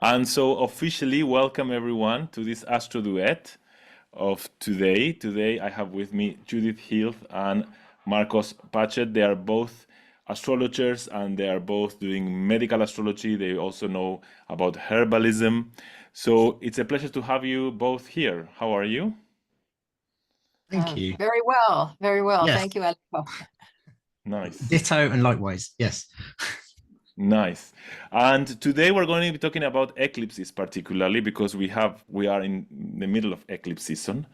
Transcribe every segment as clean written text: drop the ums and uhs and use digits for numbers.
And so officially welcome everyone to this Astro Duet of today. Today I have with me Judith Heath and Marcos Patchett. They are both astrologers and they are both doing medical astrology. They also know about herbalism. So it's a pleasure to have you both here. How are you? Thank you. Very well, very well. Yes, Thank you, Alejo. Nice. ditto and likewise. Yes. Nice. And today we're going to be talking about eclipses particularly because we are in the middle of eclipse season.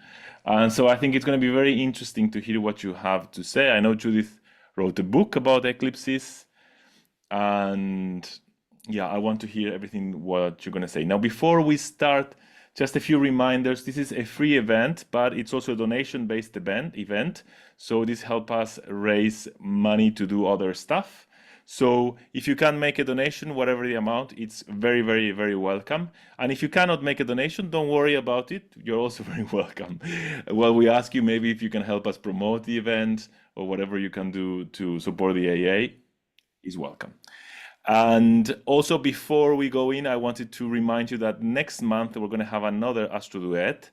And so I think it's going to be very interesting to hear what you have to say. I know Judith wrote a book about eclipses and yeah, I want to hear everything what you're going to say. Now, before we start, just a few reminders. This is a free event, but it's also a donation-based event. So this helps us raise money to do other stuff. So if you can make a donation, whatever the amount, it's very, very, very welcome. And if you cannot make a donation, don't worry about it. You're also very welcome. Well, we ask you maybe if you can help us promote the event or whatever you can do to support the AA is welcome. And also before we go in, I wanted to remind you that next month we're going to have another Astro Duet.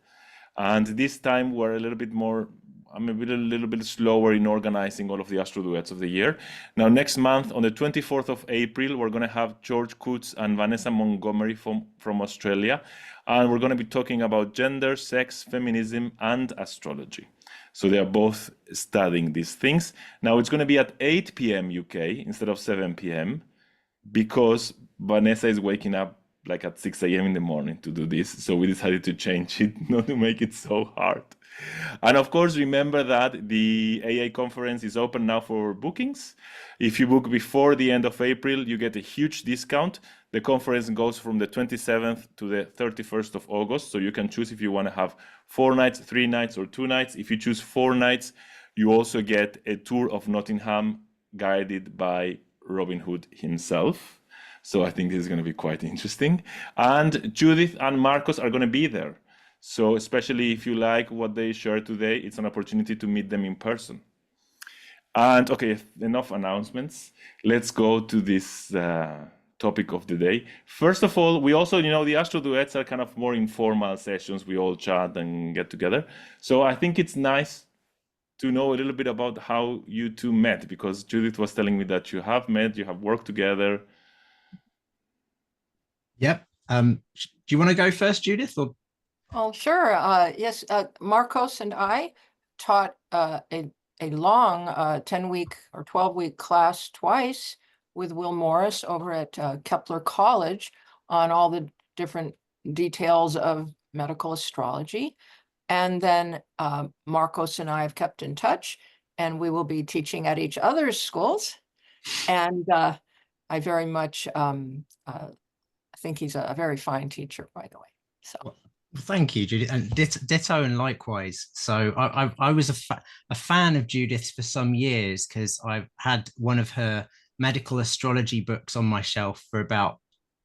And this time we're a little bit more, I'm a little bit slower in organizing all of the Astro Duets of the year. Now, next month, on the 24th of April, we're going to have George Coots and Vanessa Montgomery from Australia. And we're going to be talking about gender, sex, feminism, and astrology. So they are both studying these things. Now, it's going to be at 8 p.m. UK instead of 7 p.m. because Vanessa is waking up like at 6 a.m. in the morning to do this. So we decided to change it, not to make it so hard. And of course, remember that the AA conference is open now for bookings. If you book before the end of April, you get a huge discount. The conference goes from the 27th to the 31st of August. So you can choose if you want to have 4 nights, 3 nights, or 2 nights. If you choose 4 nights, you also get a tour of Nottingham guided by Robin Hood himself. So I think this is going to be quite interesting. And Judith and Marcos are going to be there. So especially if you like what they share today, it's an opportunity to meet them in person. And okay, enough announcements. Let's go to this topic of the day. First of all, we also, the Astro Duets are kind of more informal sessions. We all chat and get together. So I think it's nice to know a little bit about how you two met, because Judith was telling me that you have met, you have worked together. Yep. Do you want to go first, Judith? Or Oh, sure. Yes, Marcos and I taught a long 10-week or 12-week class twice with Will Morris over at Kepler College on all the different details of medical astrology. And then Marcos and I have kept in touch, and we will be teaching at each other's schools. And I very much think he's a very fine teacher, by the way. So. well, thank you, Judith, and ditto and likewise. So I was a fan of Judith's for some years because I've had one of her medical astrology books on my shelf for about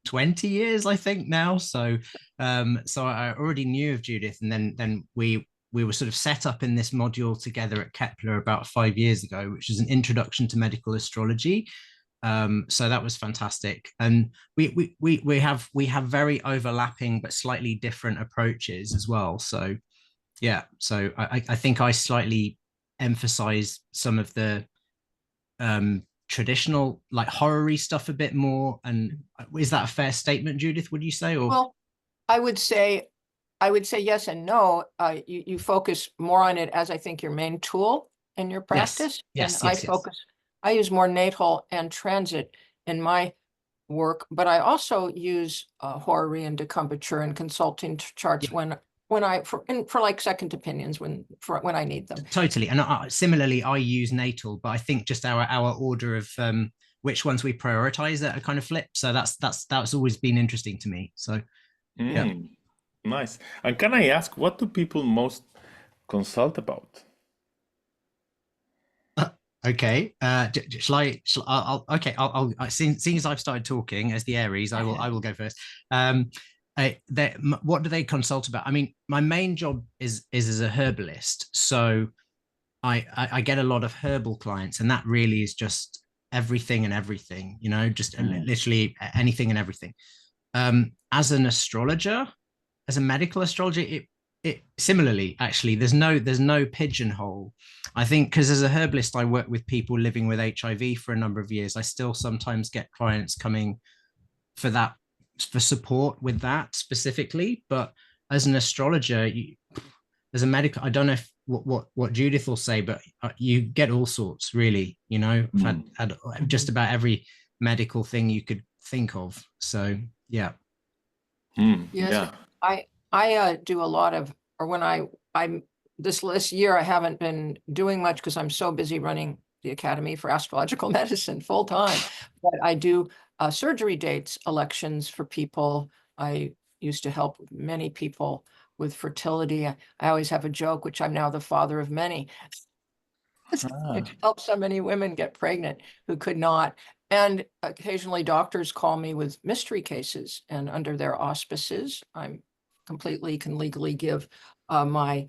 20 years, I think now. So I already knew of Judith, and then we were sort of set up in this module together at Kepler about 5 years ago, which is an introduction to medical astrology. So that was fantastic, and we have very overlapping but slightly different approaches as well. So yeah, so I think I slightly emphasize some of the traditional, like, horror-y stuff a bit more. And is that a fair statement, Judith, would you say? Or Well, I would say yes and no. You focus more on it as, I think, your main tool in your practice. Yes, And yes. I use more natal and transit in my work, but I also use horary and decumbiture and consulting charts Yeah. when I for like second opinions when I need them. Totally. And similarly, I use natal, but I think just our order of which ones we prioritize are kind of flip. So that's always been interesting to me. So yeah. Nice. And can I ask, what do people most consult about? Okay. Shall I? Okay. Seeing as I've started talking as the Aries, I will go first. What do they consult about? I mean, my main job is as a herbalist, so I get a lot of herbal clients, and that really is just everything and everything, just literally anything and everything. As an astrologer, as a medical astrologer, it similarly, actually, there's no pigeonhole. I think because as a herbalist, I work with people living with HIV for a number of years. I still sometimes get clients coming for that, for support with that specifically. But as an astrologer, as a medical, I don't know if what Judith will say, but you get all sorts, really. You know, I've had just about every medical thing you could think of. So yeah. Mm, Yes, yeah. I do a lot of, or when I'm this year I haven't been doing much because I'm so busy running the Academy for Astrological Medicine full time. But I do surgery dates, elections for people. I used to help many people with fertility. I always have a joke, which I'm now the father of many. It helped so many women get pregnant who could not. And occasionally doctors call me with mystery cases, and under their auspices, I'm completely can legally give my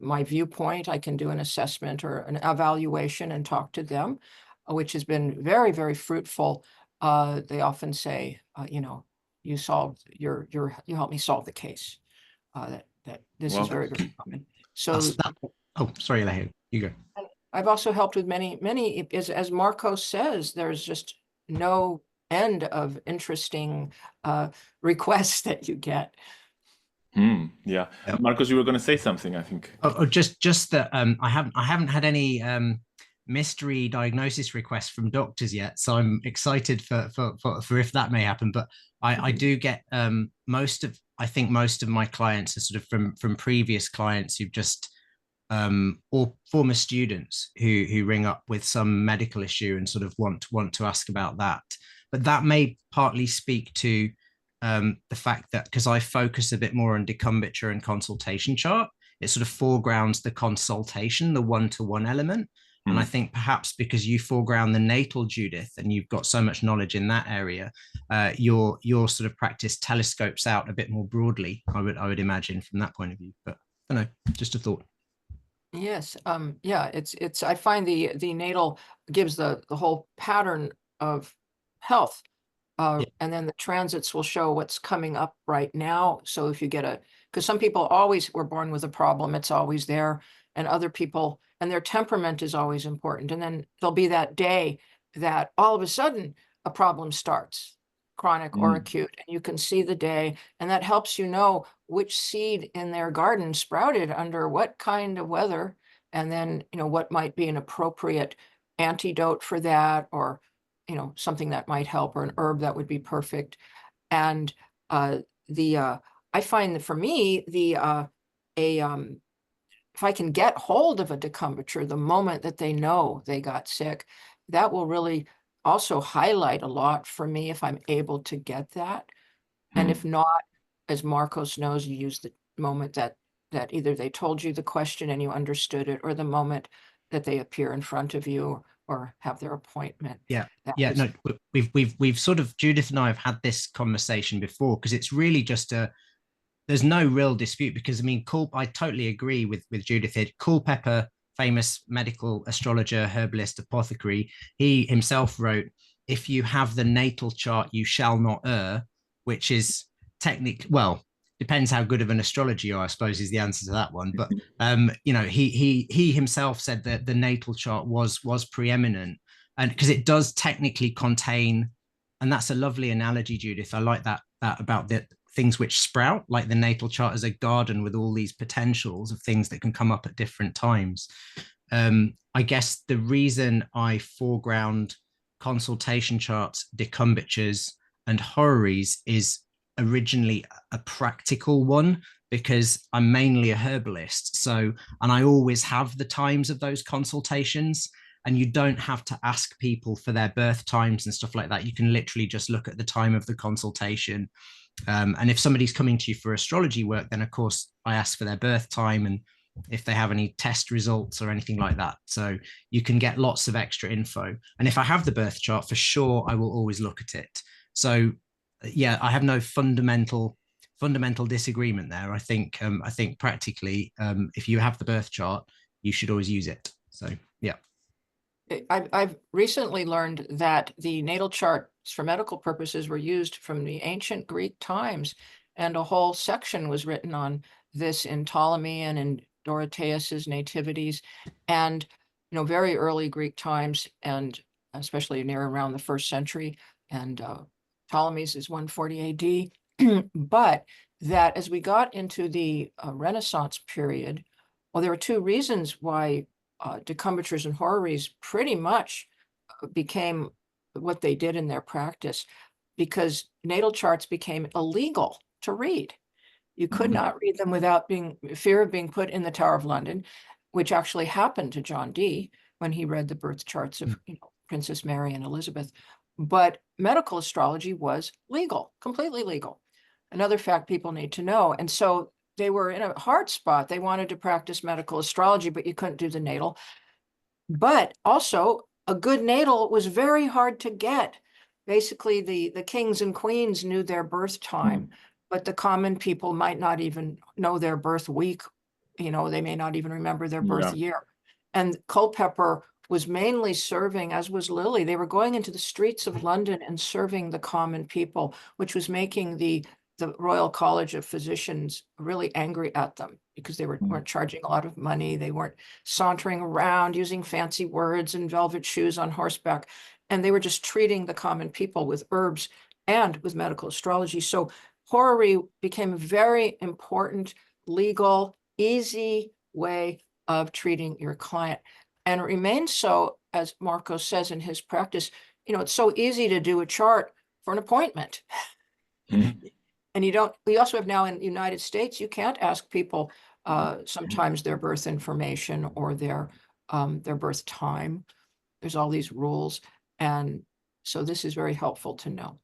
viewpoint. I can do an assessment or an evaluation and talk to them, which has been very, very fruitful. They often say, you know, you helped me solve the case. That this is very, very common. So oh, sorry, Lehi, you go. I've also helped with many, as Marcos says, there's just no end of interesting requests that you get. Yeah. Marcos, you were going to say something, I think. Just that I haven't had any mystery diagnosis requests from doctors yet, so I'm excited for if that may happen. But I do get most of my clients are sort of from previous clients who've just or former students who ring up with some medical issue and sort of want to ask about that. But that may partly speak to the fact that because I focus a bit more on decumbiture and consultation chart, it sort of foregrounds the consultation, the one-to-one element. And I think perhaps because you foreground the natal, Judith, and you've got so much knowledge in that area, your sort of practice telescopes out a bit more broadly, I would imagine, from that point of view. But I don't know, just a thought. Yes, yeah, it's I find the natal gives the whole pattern of health. And then the transits will show what's coming up right now. So if you get because some people always were born with a problem, it's always there, and other people, and their temperament is always important. And then there'll be that day that all of a sudden a problem starts, chronic or acute, and you can see the day, and that helps you know which seed in their garden sprouted under what kind of weather, and then, you know, what might be an appropriate antidote for that, or you know, something that might help, or an herb that would be perfect. And I find that for me, if I can get hold of a decumbiture the moment that they know they got sick, that will really also highlight a lot for me if I'm able to get that. And if not, as Marcos knows, you use the moment that either they told you the question and you understood it, or the moment that they appear in front of you or have their appointment. Yeah. No, we've sort of, Judith and I have had this conversation before, because it's really just there's no real dispute, because I mean, I totally agree with Judith here. Culpeper, famous medical astrologer, herbalist, apothecary, he himself wrote, if you have the natal chart, you shall not err, which is technically, well, depends how good of an astrologer you are, I suppose, is the answer to that one. But you know, he himself said that the natal chart was preeminent, and because it does technically contain, and that's a lovely analogy, Judith. I like that about the things which sprout, like the natal chart as a garden with all these potentials of things that can come up at different times. I guess the reason I foreground consultation charts, decumbitures, and horary is originally a practical one, because I'm mainly a herbalist. So, and I always have the times of those consultations, and you don't have to ask people for their birth times and stuff like that. You can literally just look at the time of the consultation. And if somebody's coming to you for astrology work, then of course I ask for their birth time and if they have any test results or anything like that. So you can get lots of extra info. And if I have the birth chart, for sure, I will always look at it. So yeah, I have no fundamental disagreement there. I think practically, if you have the birth chart, you should always use it. So yeah. I've recently learned that the natal chart for medical purposes were used from the ancient Greek times. And a whole section was written on this in Ptolemy and in Dorotheus's Nativities, and very early Greek times, and especially near around the 1st century. And Ptolemy's is 140 AD. But that as we got into the Renaissance period, well, there were 2 reasons why decumbators and horaries pretty much became what they did in their practice, because natal charts became illegal to read. You could not read them without fear of being put in the Tower of London, which actually happened to John Dee when he read the birth charts of Princess Mary and Elizabeth. But medical astrology was legal, completely legal. Another fact people need to know. And so they were in a hard spot. They wanted to practice medical astrology, but you couldn't do the natal. But also, a good natal was very hard to get. Basically, the kings and queens knew their birth time, but the common people might not even know their birth week. They may not even remember their birth year. And Culpeper was mainly serving, as was Lilly. They were going into the streets of London and serving the common people, which was making the Royal College of Physicians really angry at them, because they weren't charging a lot of money. They weren't sauntering around using fancy words and velvet shoes on horseback. And they were just treating the common people with herbs and with medical astrology. So horary became a very important, legal, easy way of treating your client. And it remains so, as Marcos says in his practice. It's so easy to do a chart for an appointment. And we also have now in the United States, you can't ask people sometimes their birth information or their birth time. There's all these rules. And so this is very helpful to know.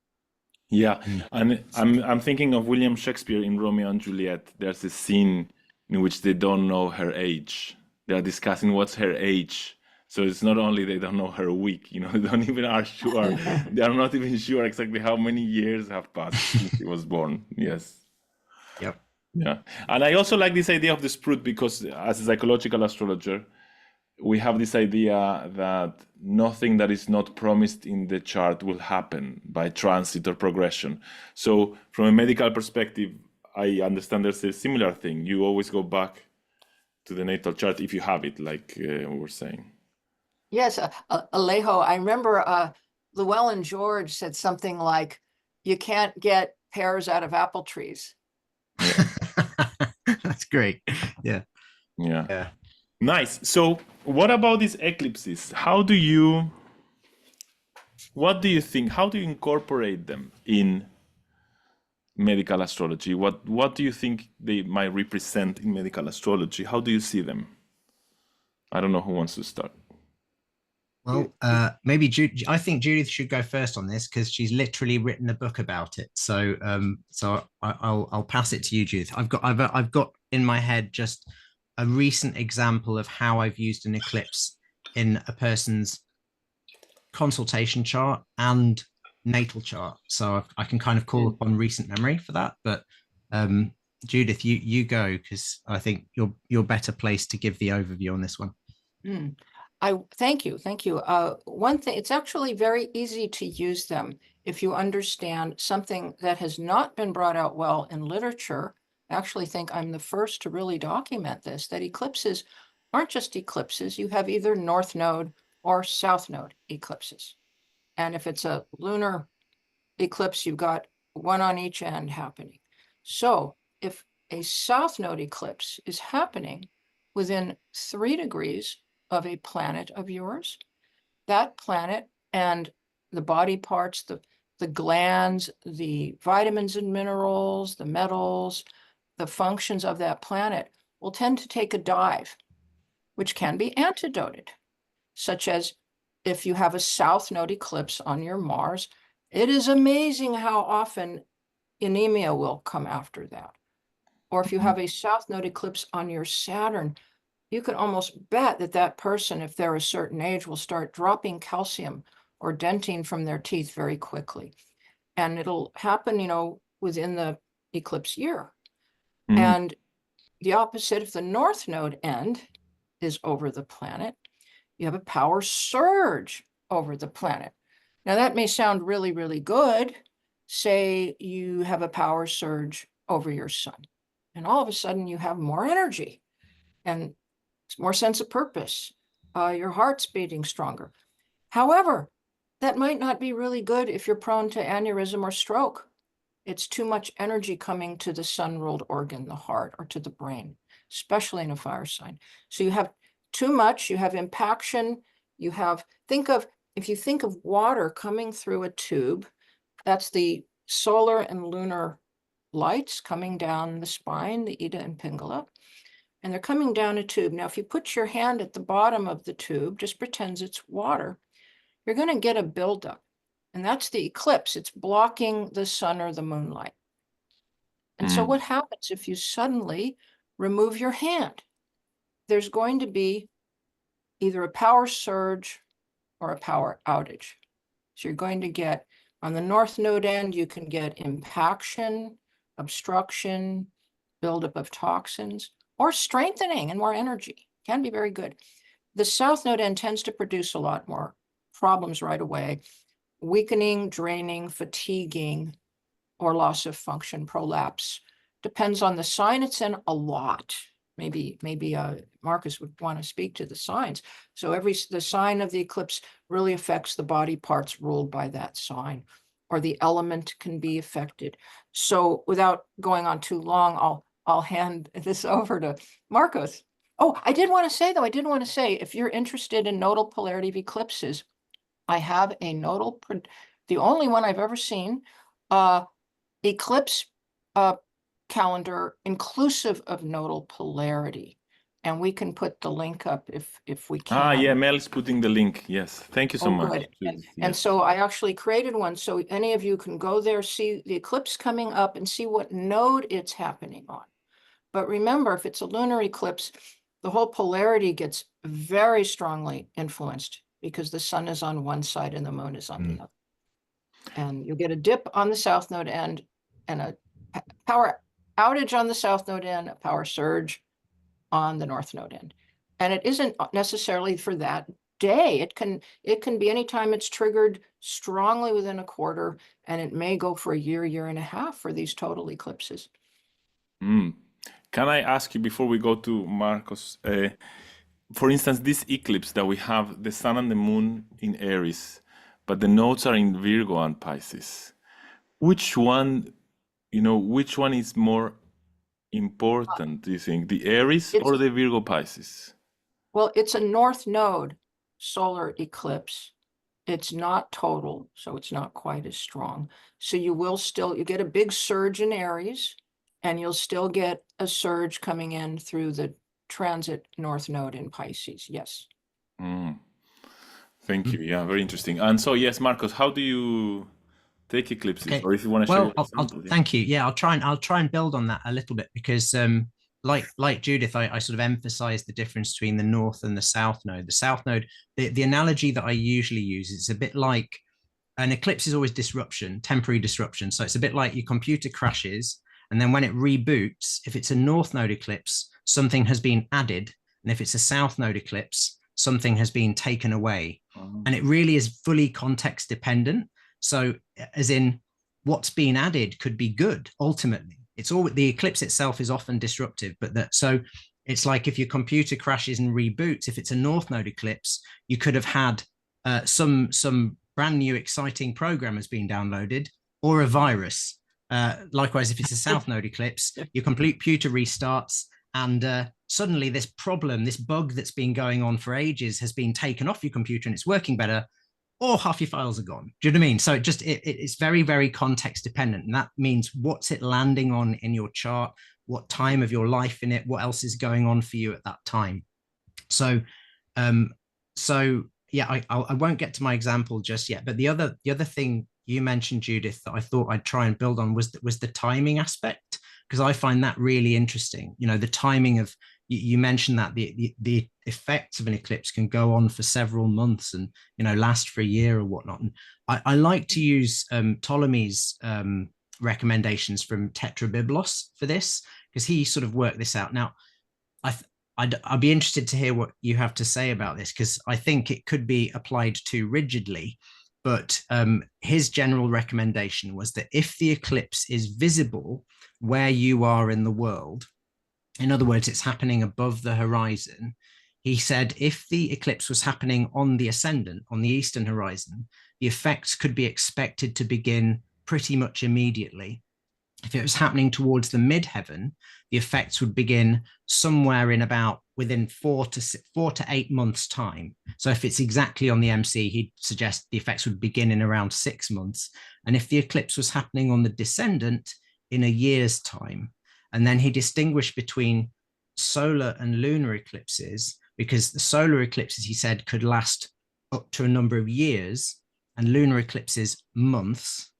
Yeah, and I'm thinking of William Shakespeare in Romeo and Juliet. There's a scene in which they don't know her age. They are discussing what's her age. So it's not only they don't know her week, they don't even are sure. They are not even sure exactly how many years have passed since she was born. Yes. Yep. Yeah. And I also like this idea of the Sprout, because as a psychological astrologer, we have this idea that nothing that is not promised in the chart will happen by transit or progression. So from a medical perspective, I understand there's a similar thing. You always go back to the natal chart if you have it, like we were saying. Yes, Alejo, I remember Llewellyn George said something like, you can't get pears out of apple trees. That's great. Yeah. Nice. So what about these eclipses? What do you think? How do you incorporate them in medical astrology? What do you think they might represent in medical astrology? How do you see them? I don't know who wants to start. Well, maybe I think Judith should go first on this, because she's literally written a book about it. So, I'll pass it to you, Judith. I've got in my head just a recent example of how I've used an eclipse in a person's consultation chart and natal chart. So I can kind of call upon recent memory for that. But Judith, you go, because I think you're better placed to give the overview on this one. Thank you. One thing, it's actually very easy to use them if you understand something that has not been brought out well in literature. I actually think I'm the first to really document this, that eclipses aren't just eclipses. You have either north node or south node eclipses. And if it's a lunar eclipse, you've got one on each end happening. So if a south node eclipse is happening within 3 degrees of a planet of yours, that planet and the body parts, the glands, the vitamins and minerals, the metals, the functions of that planet will tend to take a dive, which can be antidoted, such as if you have a south node eclipse on your Mars, it is amazing how often anemia will come after that. Or if you have a south node eclipse on your Saturn, you can almost bet that that person, if they're a certain age, will start dropping calcium or dentine from their teeth very quickly. And it'll happen, within the eclipse year. And the opposite, if the north node end is over the planet, you have a power surge over the planet. Now that may sound really, really good. Say you have a power surge over your sun, and all of a sudden you have more energy and more sense of purpose. Your heart's beating stronger. However, that might not be really good if you're prone to aneurysm or stroke. It's too much energy coming to the sun-ruled organ, the heart, or to the brain, especially in a fire sign. So you have too much, you have impaction, you have, if you think of water coming through a tube, that's the solar and lunar lights coming down the spine, the Ida and Pingala, and they're coming down a tube. Now, if you put your hand at the bottom of the tube, just pretends it's water, you're going to get a buildup. And that's the eclipse. It's blocking the sun or the moonlight. And so what happens if you suddenly remove your hand? There's going to be either a power surge or a power outage. So you're going to get, on the north node end, you can get impaction, obstruction, buildup of toxins, or strengthening and more energy. Can be very good. The south node end tends to produce a lot more problems right away. Weakening, draining, fatiguing, or loss of function, prolapse. Depends on the sign it's in a lot. Maybe Marcus would want to speak to the signs. So the sign of the eclipse really affects the body parts ruled by that sign, or the element can be affected. So without going on too long, I'll hand this over to Marcos. Oh, I did want to say, if you're interested in nodal polarity of eclipses, I have a nodal, the only one I've ever seen, eclipse calendar inclusive of nodal polarity. And we can put the link up if we can. Yeah, Mel's putting the link. Yes, thank you so much. Good. And so I actually created one, so any of you can go there, see the eclipse coming up and see what node it's happening on. But remember, if it's a lunar eclipse, the whole polarity gets very strongly influenced because the sun is on one side and the moon is on the other. And you'll get a dip on the south node end and a power outage on the south node end, a power surge on the north node end. And it isn't necessarily for that day. It can be anytime it's triggered strongly within a quarter, and it may go for a year and a half for these total eclipses. Can I ask you before we go to Marcos, for instance, this eclipse that we have the sun and the moon in Aries, but the nodes are in Virgo and Pisces. Which one is more important, do you think? The Aries or the Virgo Pisces? Well, it's a north node solar eclipse. It's not total, so it's not quite as strong. So you get a big surge in Aries, and you'll still get a surge coming in through the transit north node in Pisces. Yes. Thank you. Yeah, very interesting. And so, yes, Marcos, how do you take eclipses? Okay. Or if you want to share examples. Thank you. Yeah, I'll try and build on that a little bit because like Judith, I sort of emphasize the difference between the north and the south node. The south node, the analogy that I usually use is a bit like an eclipse is always disruption, temporary disruption. So it's a bit like your computer crashes, and then when it reboots, if it's a north node eclipse, something has been added. And if it's a south node eclipse, something has been taken away. And it really is fully context dependent. So as in what's been added could be good ultimately. It's all the eclipse itself is often disruptive, but so it's like if your computer crashes and reboots, if it's a north node eclipse, you could have had some brand new exciting program has been downloaded or a virus. Likewise, if it's a south node eclipse, your computer restarts and suddenly this bug that's been going on for ages has been taken off your computer and it's working better, or half your files are gone. Do you know what I mean? So it's very, very context dependent. And that means what's it landing on in your chart, what time of your life in it, what else is going on for you at that time. So yeah, I won't get to my example just yet, but the other thing you mentioned, Judith, that I thought I'd try and build on was the timing aspect, because I find that really interesting. You know, the timing of, you mentioned that the effects of an eclipse can go on for several months and, you know, last for a year or whatnot. And I like to use Ptolemy's recommendations from Tetrabiblos for this, because he sort of worked this out. Now, I'd be interested to hear what you have to say about this, because I think it could be applied too rigidly. but his general recommendation was that if the eclipse is visible where you are in the world, in other words, it's happening above the horizon, he said if the eclipse was happening on the ascendant, on the eastern horizon, the effects could be expected to begin pretty much immediately. If it was happening towards the midheaven, the effects would begin somewhere in about within 4 to 8 months' time. So if it's exactly on the MC, he'd suggest the effects would begin in around 6 months. And if the eclipse was happening on the descendant, in a year's time. And then he distinguished between solar and lunar eclipses, because the solar eclipses, he said, could last up to a number of years, and lunar eclipses months.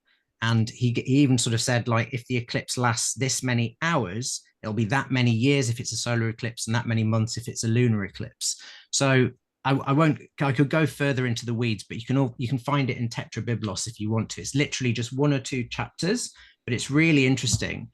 And he even sort of said, like, if the eclipse lasts this many hours, it'll be that many years if it's a solar eclipse and that many months if it's a lunar eclipse. So I could go further into the weeds, but you can find it in Tetrabiblos if you want to. It's literally just 1 or 2 chapters, but it's really interesting.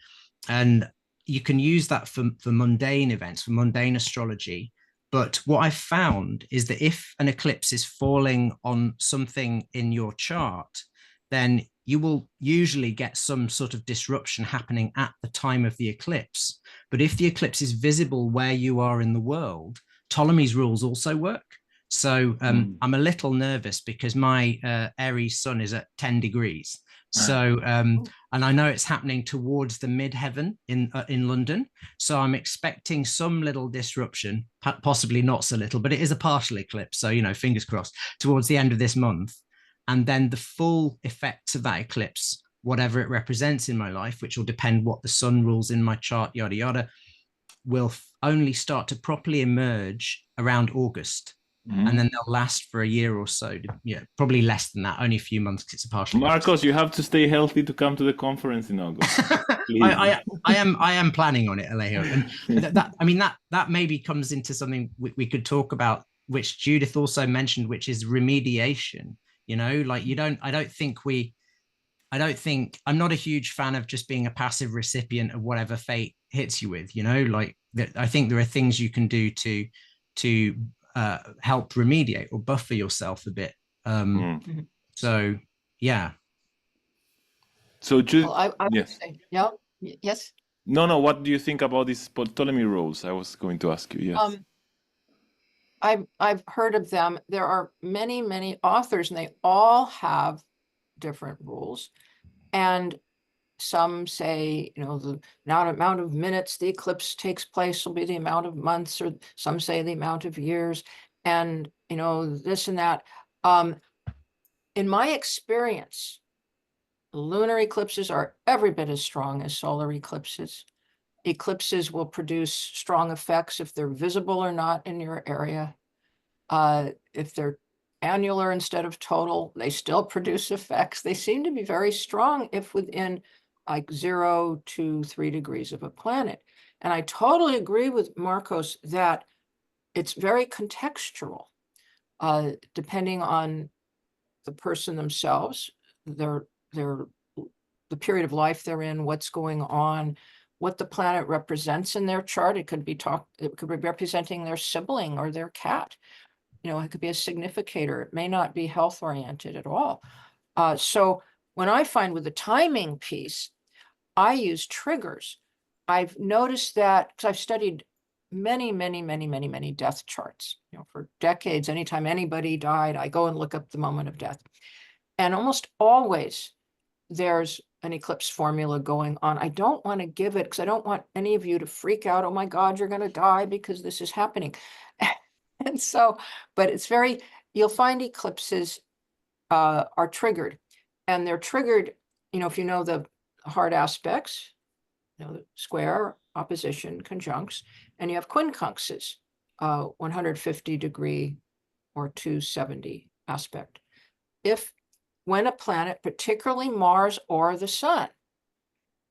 And you can use that for mundane events, for mundane astrology. But what I found is that if an eclipse is falling on something in your chart, then you will usually get some sort of disruption happening at the time of the eclipse. But if the eclipse is visible where you are in the world, Ptolemy's rules also work. So I'm a little nervous because my Aries sun is at 10 degrees. So, and I know it's happening towards the midheaven in London. So I'm expecting some little disruption, possibly not so little, but it is a partial eclipse. So, fingers crossed, towards the end of this month. And then the full effects of that eclipse, whatever it represents in my life, which will depend what the sun rules in my chart, yada, yada, will only start to properly emerge around August. And then they'll last for a year or so. Yeah, probably less than that, only a few months because it's a partial. Marcos, you have to stay healthy to come to the conference in August. I am planning on it, Alejo. And that maybe comes into something we could talk about, which Judith also mentioned, which is remediation. Like I'm not a huge fan of just being a passive recipient of whatever fate hits you with, like I think there are things you can do to help remediate or buffer yourself a bit. So yeah. So I would say, yeah, yes. No. What do you think about these Ptolemy rules? I was going to ask you. Yes. I've heard of them. There are many authors, and they all have different rules. And some say, the amount of minutes the eclipse takes place will be the amount of months, or some say the amount of years, and this and that. In my experience, lunar eclipses are every bit as strong as solar eclipses. Eclipses will produce strong effects if they're visible or not in your area. If they're annular instead of total, they still produce effects. They seem to be very strong if within like 0 to 3 degrees of a planet. And I totally agree with Marcos that it's very contextual, depending on the person themselves, the period of life they're in, what's going on, what the planet represents in their chart. It could be representing their sibling or their cat. It could be a significator. It may not be health oriented at all. So when I find with the timing piece, I use triggers. I've noticed that because I've studied many death charts. For decades, anytime anybody died, I go and look up the moment of death. And almost always there's an eclipse formula going on. I don't want to give it because I don't want any of you to freak out. Oh my God, you're going to die because this is happening. And so, but you'll find eclipses are triggered, and they're triggered, if you know the hard aspects, the square, opposition, conjuncts, and you have quincunxes, 150 degree or 270 aspect. When a planet, particularly Mars or the sun,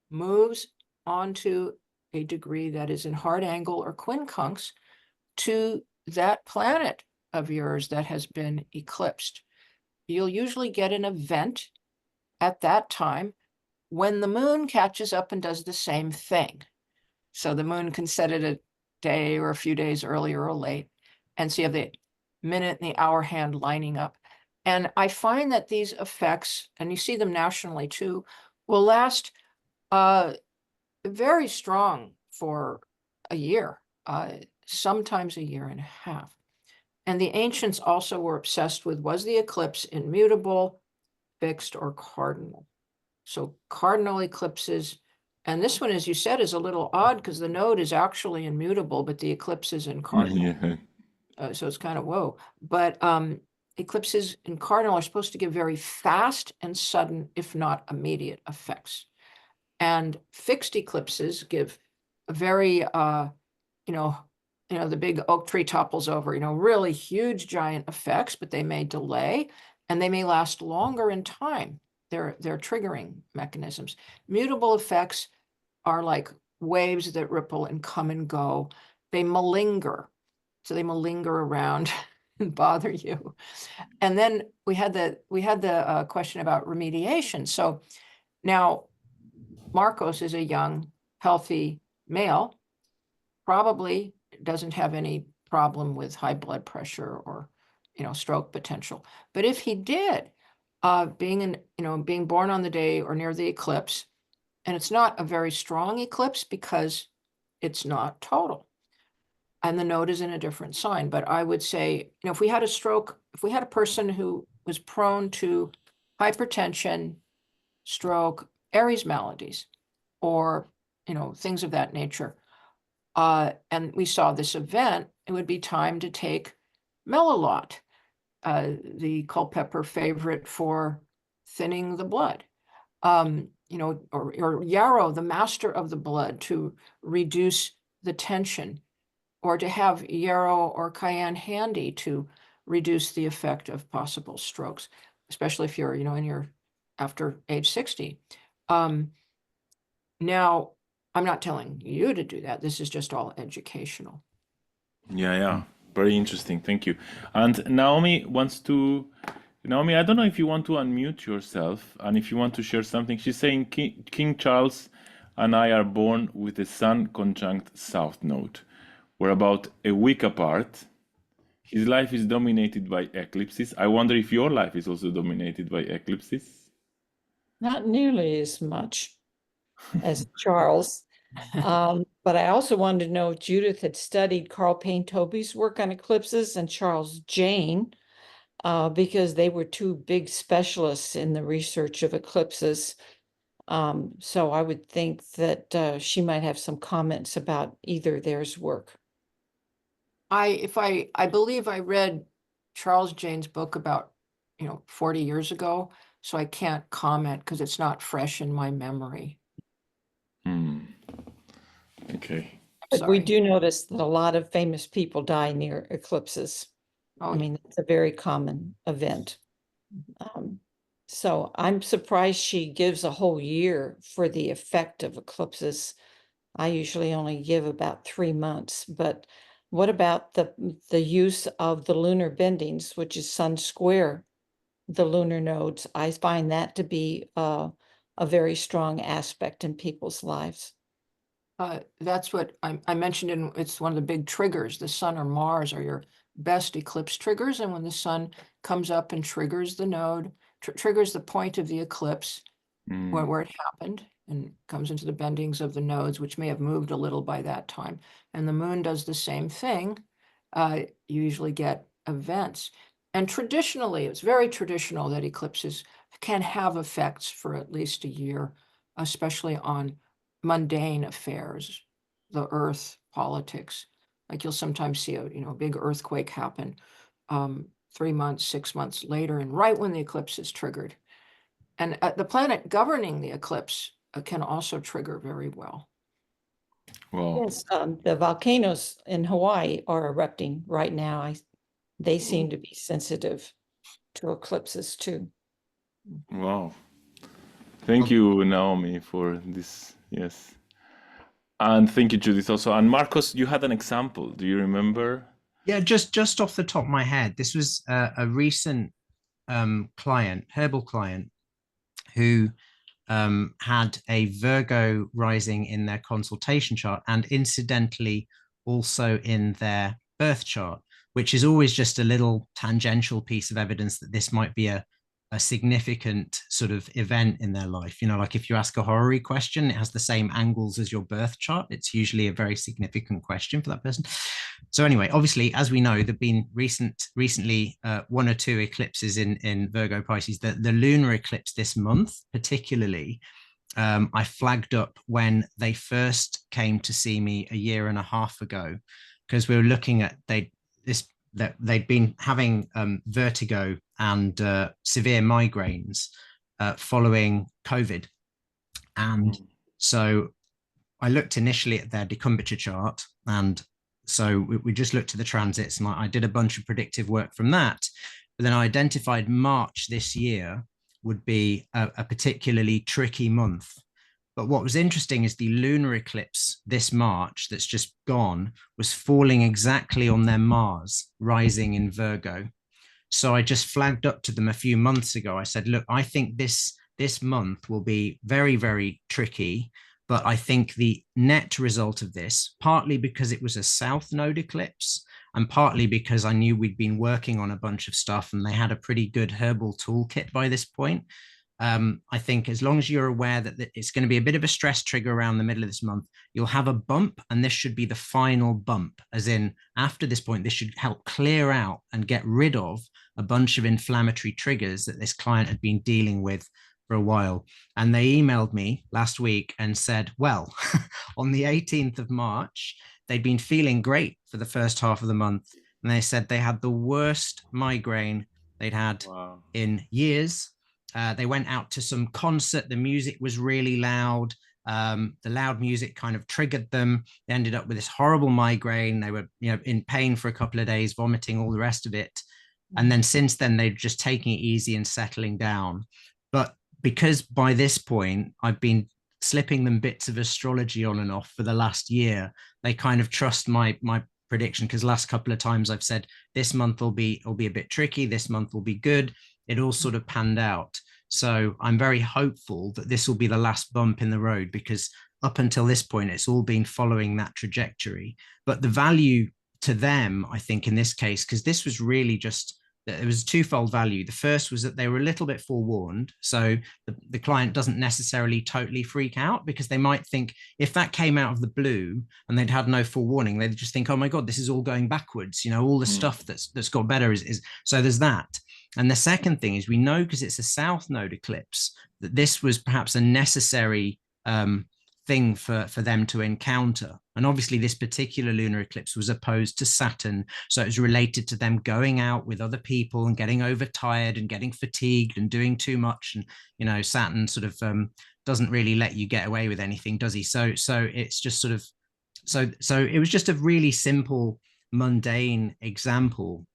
moves onto a degree that is in hard angle or quincunx to that planet of yours that has been eclipsed, you'll usually get an event at that time when the moon catches up and does the same thing. So the moon can set it a day or a few days earlier or late. And so you have the minute and the hour hand lining up. And I find that these effects, and you see them nationally too, will last very strong for a year, sometimes a year and a half. And the ancients also were obsessed with, was the eclipse immutable, fixed, or cardinal? So cardinal eclipses, and this one, as you said, is a little odd because the node is actually immutable, but the eclipse is in cardinal. Yeah. So it's kind of whoa. But eclipses in cardinal are supposed to give very fast and sudden, if not immediate, effects. And fixed eclipses give a very, the big oak tree topples over, really huge, giant effects, but they may delay and they may last longer in time. They're triggering mechanisms. Mutable effects are like waves that ripple and come and go. They malinger. So they malinger around and bother you. And then we had the question about remediation. So now Marcos is a young, healthy male, probably doesn't have any problem with high blood pressure or, stroke potential. But if he did, being born on the day or near the eclipse, and it's not a very strong eclipse because it's not total, and the node is in a different sign. But I would say, if we had a stroke, if we had a person who was prone to hypertension, stroke, Aries maladies, or, things of that nature, and we saw this event, it would be time to take Melilot, the Culpeper favorite for thinning the blood, or yarrow, the master of the blood, to reduce the tension, or to have yarrow or cayenne handy to reduce the effect of possible strokes, especially if you're, in your after age 60. Now, I'm not telling you to do that. This is just all educational. Yeah. Very interesting. Thank you. And Naomi, I don't know if you want to unmute yourself and if you want to share something. She's saying King Charles and I are born with the Sun conjunct South Node. We're about a week apart. His life is dominated by eclipses. I wonder if your life is also dominated by eclipses. Not nearly as much as Charles. But I also wanted to know if Judith had studied Carl Payne Toby's work on eclipses and Charles Jane, because they were two big specialists in the research of eclipses. So I would think that she might have some comments about either theirs work. I believe I read Charles Jane's book about 40 years ago, so I can't comment because it's not fresh in my memory. Okay. But we do notice that a lot of famous people die near eclipses. Oh, I mean, it's a very common event. So I'm surprised she gives a whole year for the effect of eclipses. I usually only give about 3 months, but what about the use of the lunar bendings, which is sun square the lunar nodes? I find that to be a very strong aspect in people's lives. that's what I mentioned it's one of the big triggers. The sun or Mars are your best eclipse triggers. And when the sun comes up and triggers the node, triggers the point of the eclipse where it happened, and comes into the bendings of the nodes, which may have moved a little by that time. And the moon does the same thing. You usually get events. And traditionally, it's very traditional that eclipses can have effects for at least a year, especially on mundane affairs, the earth, politics. Like you'll sometimes see a big earthquake happen 3 months, 6 months later, and right when the eclipse is triggered. And the planet governing the eclipse can also trigger very well. Wow. Yes, the volcanoes in Hawaii are erupting right now. They seem to be sensitive to eclipses too. Wow. Thank you, Naomi, for this. Yes. And thank you, Judith, also. And Marcos, you had an example. Do you remember? Yeah, just off the top of my head, this was a recent herbal client, who had a Virgo rising in their consultation chart, and incidentally also in their birth chart. which is always just a little tangential piece of evidence that this might be a significant sort of event in their life. You know, like if you ask a horary question, it has the same angles as your birth chart. It's usually a very significant question for that person. So anyway, obviously, as we know, there've been recently 1 or 2 eclipses in Virgo Pisces. The lunar eclipse this month, particularly, I flagged up when they first came to see me a year and a half ago, because we were looking at that they'd been having vertigo and severe migraines following COVID. And so I looked initially at their decumbiture chart. And so we just looked at the transits, and I did a bunch of predictive work from that. But then I identified March this year would be a particularly tricky month. But what was interesting is the lunar eclipse this March that's just gone was falling exactly on their Mars rising in Virgo. So I just flagged up to them a few months ago. I said, look, I think this month will be very, very tricky. But I think the net result of this, partly because it was a south node eclipse, and partly because I knew we'd been working on a bunch of stuff and they had a pretty good herbal toolkit by this point. I think as long as you're aware that it's going to be a bit of a stress trigger around the middle of this month, you'll have a bump, and this should be the final bump. As in, after this point, this should help clear out and get rid of a bunch of inflammatory triggers that this client had been dealing with for a while. And they emailed me last week and said, well, on the 18th of March, they'd been feeling great for the first half of the month. And they said they had the worst migraine they'd had in years. They went out to some concert. The music was really loud. The loud music kind of triggered them. They ended up with this horrible migraine. They were, in pain for a couple of days, vomiting, all the rest of it. And then since then, they're just taking it easy and settling down. But because by this point, I've been slipping them bits of astrology on and off for the last year, they kind of trust my prediction, because last couple of times I've said this month will be a bit tricky, this month will be good. It all sort of panned out. So I'm very hopeful that this will be the last bump in the road, because up until this point, it's all been following that trajectory. But the value to them, I think in this case, because this was really just, it was a twofold value. The first was that they were a little bit forewarned. So the client doesn't necessarily totally freak out, because they might think if that came out of the blue and they'd had no forewarning, they'd just think, oh my God, this is all going backwards. All the stuff that's got better is so there's that. And the second thing is, we know, because it's a south node eclipse, that this was perhaps a necessary thing for them to encounter. And obviously this particular lunar eclipse was opposed to Saturn. So it was related to them going out with other people and getting overtired and getting fatigued and doing too much. And, Saturn sort of doesn't really let you get away with anything, does he? So it's just sort of, so it was just a really simple, mundane example.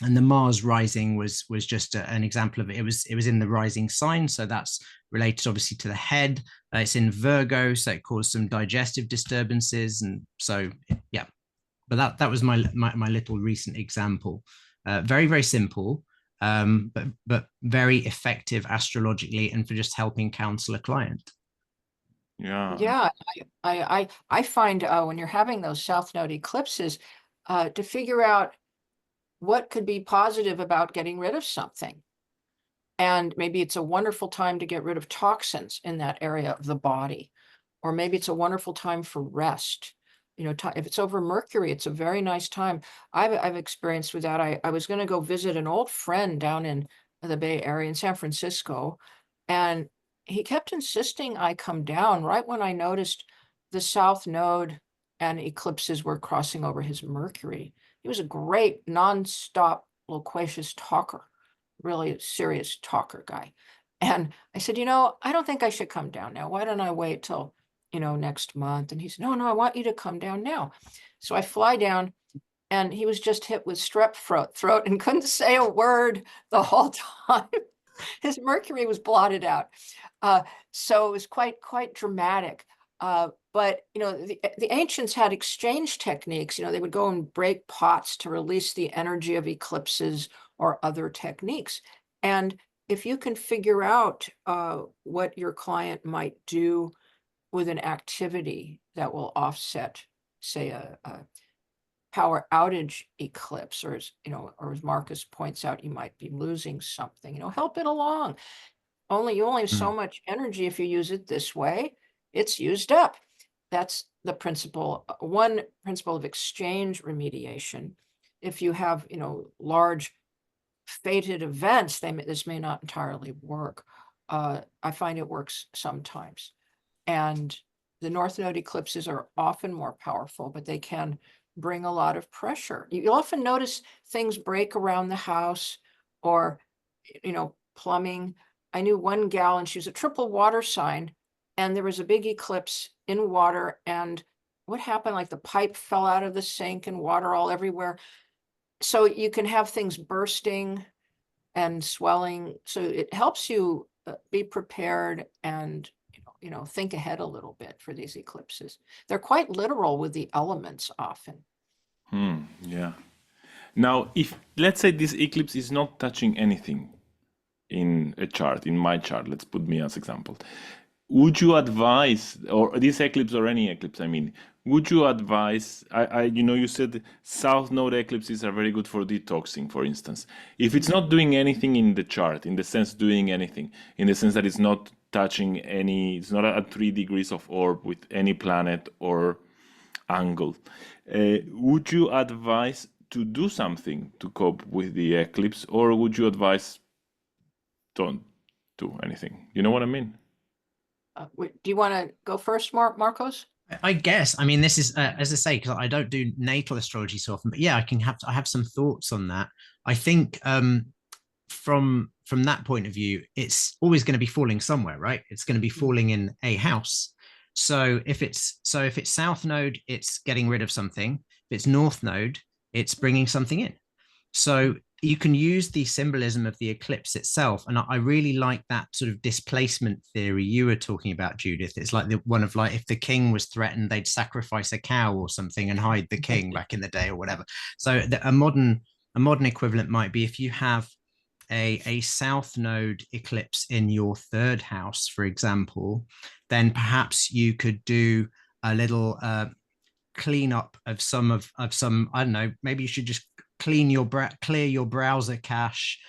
And the Mars rising was just an example of it. It was in the rising sign, so that's related obviously to the head. It's in Virgo, so it caused some digestive disturbances, and so yeah. But that was my little recent example. Very, very simple, but very effective astrologically, and for just helping counsel a client. Yeah, I find when you're having those south node eclipses, to figure out what could be positive about getting rid of something. And maybe it's a wonderful time to get rid of toxins in that area of the body. Or maybe it's a wonderful time for rest. If it's over Mercury, it's a very nice time. I've experienced with that. I was going to go visit an old friend down in the Bay Area in San Francisco. And he kept insisting I come down right when I noticed the south node and eclipses were crossing over his Mercury. He was a great non-stop loquacious talker, really serious talker guy. And I said, I don't think I should come down now. Why don't I wait till, next month? And he said, no, I want you to come down now. So I fly down, and he was just hit with strep throat and couldn't say a word the whole time. His Mercury was blotted out. So it was quite dramatic. But the ancients had exchange techniques. They would go and break pots to release the energy of eclipses or other techniques. And if you can figure out what your client might do with an activity that will offset, say, a power outage eclipse, or as or as Marcus points out, you might be losing something. Help it along. You only have so much energy. If you use it this way, it's used up. That's the principle, one principle of exchange remediation. If you have, large fated events, this may not entirely work. I find it works sometimes. And the North Node eclipses are often more powerful, but they can bring a lot of pressure. You'll often notice things break around the house, or, plumbing. I knew one gal, and she was a triple water sign, and there was a big eclipse in water, and what happened? Like the pipe fell out of the sink and water all everywhere. So you can have things bursting and swelling. So it helps you be prepared and think ahead a little bit for these eclipses. They're quite literal with the elements often. Yeah. Now, if let's say this eclipse is not touching anything in a chart, in my chart, let's put me as example, would you advise, or this eclipse or any eclipse, I mean, would you advise, you said South Node eclipses are very good for detoxing, for instance. If it's not doing anything in the chart, in the sense that it's not touching it's not at 3 degrees of orb with any planet or angle, would you advise to do something to cope with the eclipse, or would you advise don't do anything? You know what I mean? Do you want to go first, Marcos? I guess. I mean, this is as I say, because I don't do natal astrology so often, but yeah, I have some thoughts on that. I think from that point of view, it's always going to be falling somewhere, right? It's going to be falling in a house. So if it's South Node, it's getting rid of something. If it's North Node, it's bringing something in. So you can use the symbolism of the eclipse itself. And I really like that sort of displacement theory you were talking about, Judith. It's like if the king was threatened, they'd sacrifice a cow or something and hide the king back in the day or whatever. So a modern equivalent might be if you have a South Node eclipse in your 3rd house, for example, then perhaps you could do a little cleanup of some, I don't know, maybe you should just clear your browser cache,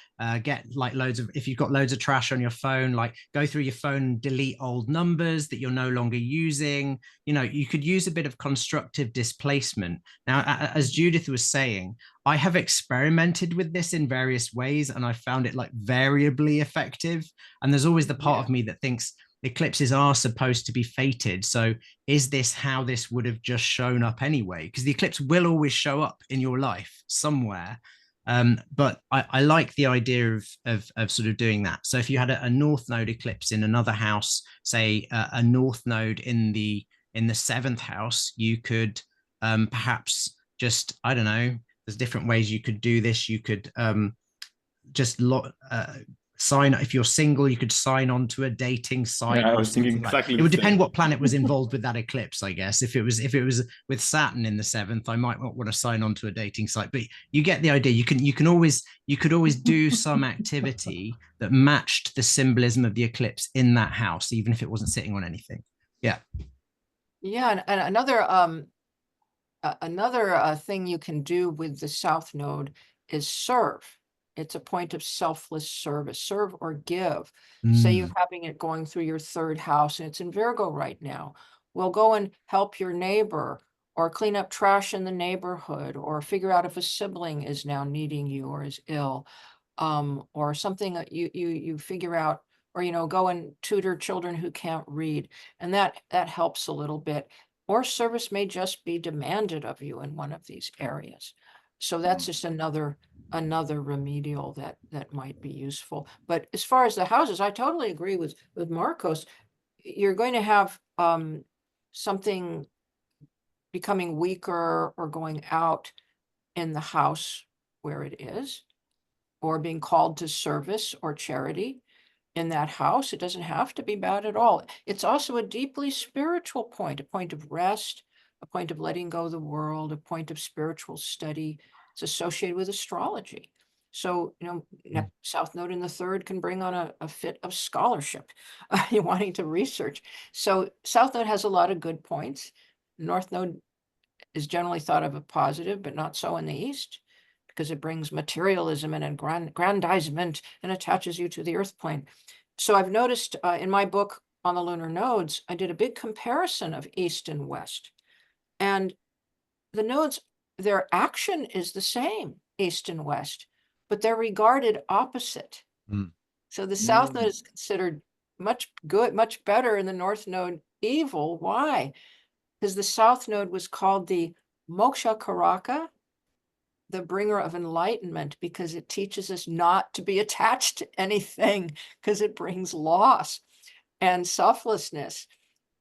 get like if you've got loads of trash on your phone, like go through your phone, delete old numbers that you're no longer using. You could use a bit of constructive displacement. Now, as Judith was saying, I have experimented with this in various ways, and I found it like variably effective. And there's always the part of me that thinks eclipses are supposed to be fated. So is this how this would have just shown up anyway? Because the eclipse will always show up in your life somewhere. But I like the idea of sort of doing that. So if you had a North Node eclipse in another house, say a North Node in the 7th house, you could perhaps just, I don't know, there's different ways you could do this. You could just sign, if you're single, you could sign on to a dating site. Yeah, I was thinking exactly. It would depend what planet was involved with that eclipse, I guess. If it was with Saturn in the 7th, I might not want to sign on to a dating site. But you get the idea. You could always do some activity that matched the symbolism of the eclipse in that house, even if it wasn't sitting on anything. Yeah. Yeah, and another thing you can do with the South Node is serve. It's a point of selfless service, serve or give. Say you're having it going through your 3rd house and it's in Virgo right now. Well, go and help your neighbor, or clean up trash in the neighborhood, or figure out if a sibling is now needing you or is ill, or something that you figure out, or, go and tutor children who can't read. And that helps a little bit. Or service may just be demanded of you in one of these areas. So that's just another remedial that might be useful. But as far as the houses, I totally agree with Marcos. You're going to have something becoming weaker or going out in the house where it is, or being called to service or charity in that house. It doesn't have to be bad at all. It's also a deeply spiritual point, a point of rest, a point of letting go of the world, a point of spiritual study. It's associated with astrology. So, South Node in the 3rd can bring on a fit of scholarship, you're wanting to research. So South Node has a lot of good points. North Node is generally thought of as positive, but not so in the East, because it brings materialism and aggrandizement and attaches you to the earth plane. So I've noticed in my book on the lunar nodes, I did a big comparison of East and West. And the nodes, their action is the same, East and West, but they're regarded opposite. Mm. So the South node is considered much better, and the North node evil. Why? Because the South node was called the Moksha Karaka, the bringer of enlightenment, because it teaches us not to be attached to anything, because it brings loss and selflessness.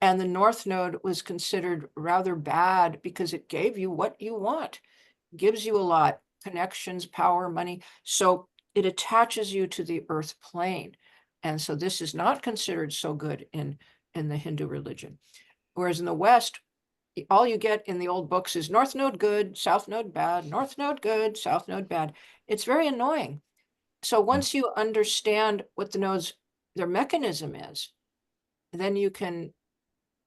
And the North node was considered rather bad because it gave you what you want, gives you a lot, connections, power, money. So it attaches you to the earth plane. And so this is not considered so good in the Hindu religion. Whereas in the West, all you get in the old books is North node good, South node bad, North node good, South node bad. It's very annoying. So once you understand what the nodes, their mechanism is, then you can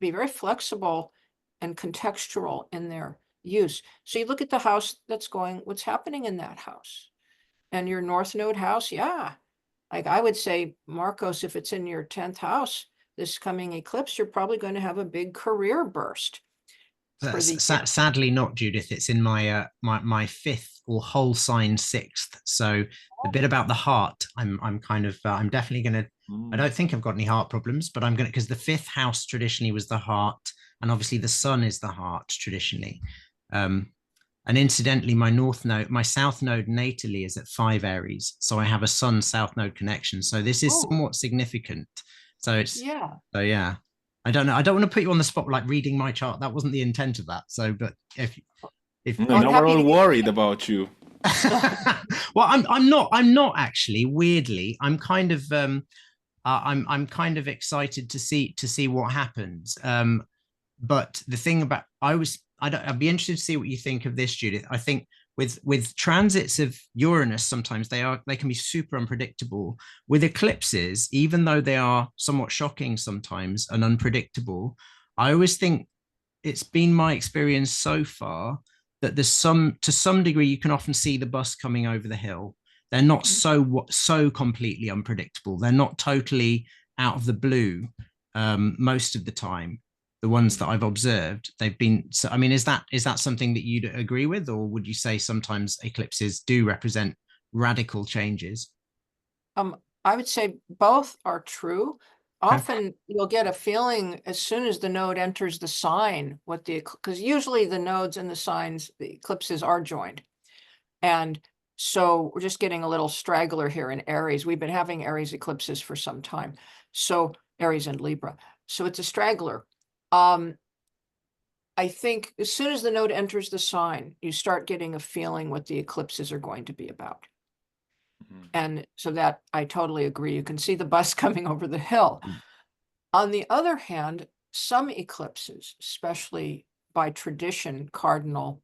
be very flexible and contextual in their use. So you look at the house that's going, what's happening in that house? And your North node house, yeah. Like I would say, Marcos, if it's in your 10th house, this coming eclipse, you're probably going to have a big career burst. For the Sadly not, Judith. It's in my my fifth or whole sign sixth. So the bit about the heart, I'm kind of I'm definitely gonna. I don't think I've got any heart problems, but I'm gonna, because the fifth house traditionally was the heart, and obviously the sun is the heart traditionally. And incidentally, my north node, my south node natally is at 5 Aries, so I have a sun south node connection. So this is somewhat significant. So it's So yeah. I don't know. I don't want to put you on the spot like reading my chart. That wasn't the intent of that. So, but if now we're all worried about you. Well, I'm not actually. Weirdly, I'm kind of I'm kind of excited to see what happens. But the thing about I'd be interested to see what you think of this, Judith. I think with transits of Uranus, sometimes they can be super unpredictable. With eclipses, even though they are somewhat shocking sometimes and unpredictable, I always think it's been my experience so far that to some degree you can often see the bus coming over the hill. They're not so completely unpredictable. They're not totally out of the blue most of the time. The ones that I've observed, they've been. So, I mean, is that something that you'd agree with, or would you say sometimes eclipses do represent radical changes? I would say both are true. Often you'll get a feeling as soon as the node enters the sign, because usually the nodes and the signs, the eclipses are joined. And so we're just getting a little straggler here in Aries. We've been having Aries eclipses for some time. So Aries and Libra. So it's a straggler. I think as soon as the node enters the sign, you start getting a feeling what the eclipses are going to be about. And so that I totally agree. You can see the bus coming over the hill. On the other hand, some eclipses, especially by tradition, cardinal,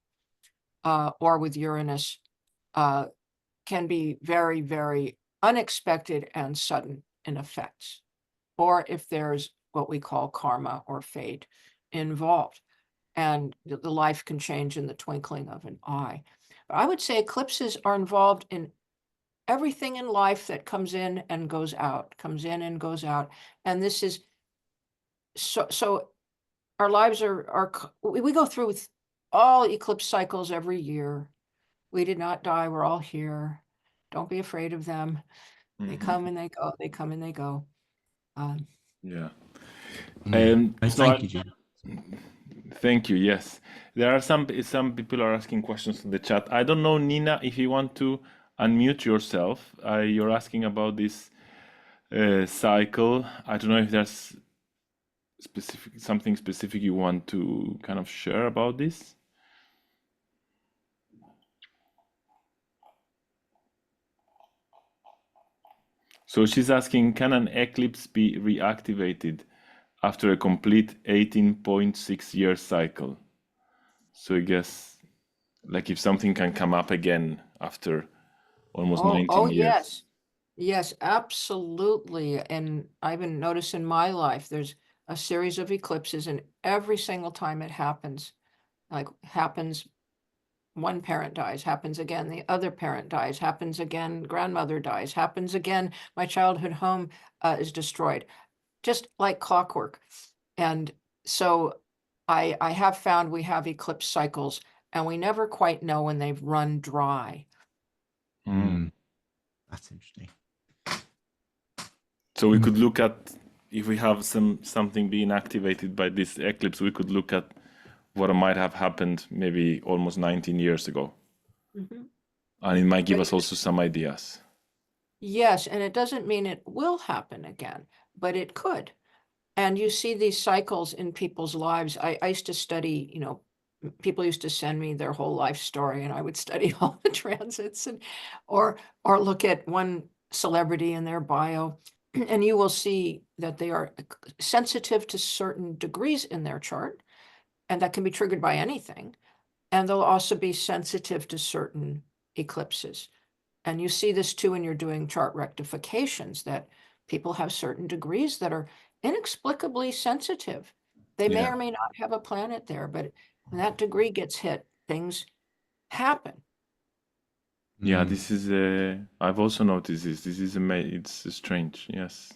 or with Uranus, can be very, very unexpected and sudden in effects, or if there's what we call karma or fate involved, and the life can change in the twinkling of an eye. But I would say eclipses are involved in everything in life that comes in and goes out, comes in and goes out. And this is so our lives we go through with all eclipse cycles every year. We did not die. We're all here. Don't be afraid of them. They come and they go. They come and they go. Yeah. Thank you, Judith. Thank you. Yes, there are some people are asking questions in the chat. I don't know, Nina, if you want to unmute yourself. You're asking about this cycle. I don't know if there's something specific you want to kind of share about this. So she's asking, can an eclipse be reactivated after a complete 18.6 year cycle? So I guess like if something can come up again after almost 19 years. Yes, absolutely. And I've been noticing in my life, there's a series of eclipses, and every single time it happens, like happens, one parent dies, happens again, the other parent dies, happens again, grandmother dies, happens again, my childhood home is destroyed, just like clockwork. And so I have found we have eclipse cycles and we never quite know when they've run dry. That's interesting. So we could look at, if we have something being activated by this eclipse, we could look at what might have happened maybe almost 19 years ago. And it might give us also some ideas. Yes, and it doesn't mean it will happen again, but it could. And you see these cycles in people's lives. I used to study, you know, people used to send me their whole life story and I would study all the transits and or look at one celebrity in their bio. And you will see that they are sensitive to certain degrees in their chart, and that can be triggered by anything. And they'll also be sensitive to certain eclipses. And you see this too when you're doing chart rectifications, that people have certain degrees that are inexplicably sensitive. They may or may not have a planet there, but when that degree gets hit, things happen. Yeah, this is I've also noticed this. This is it's strange, yes.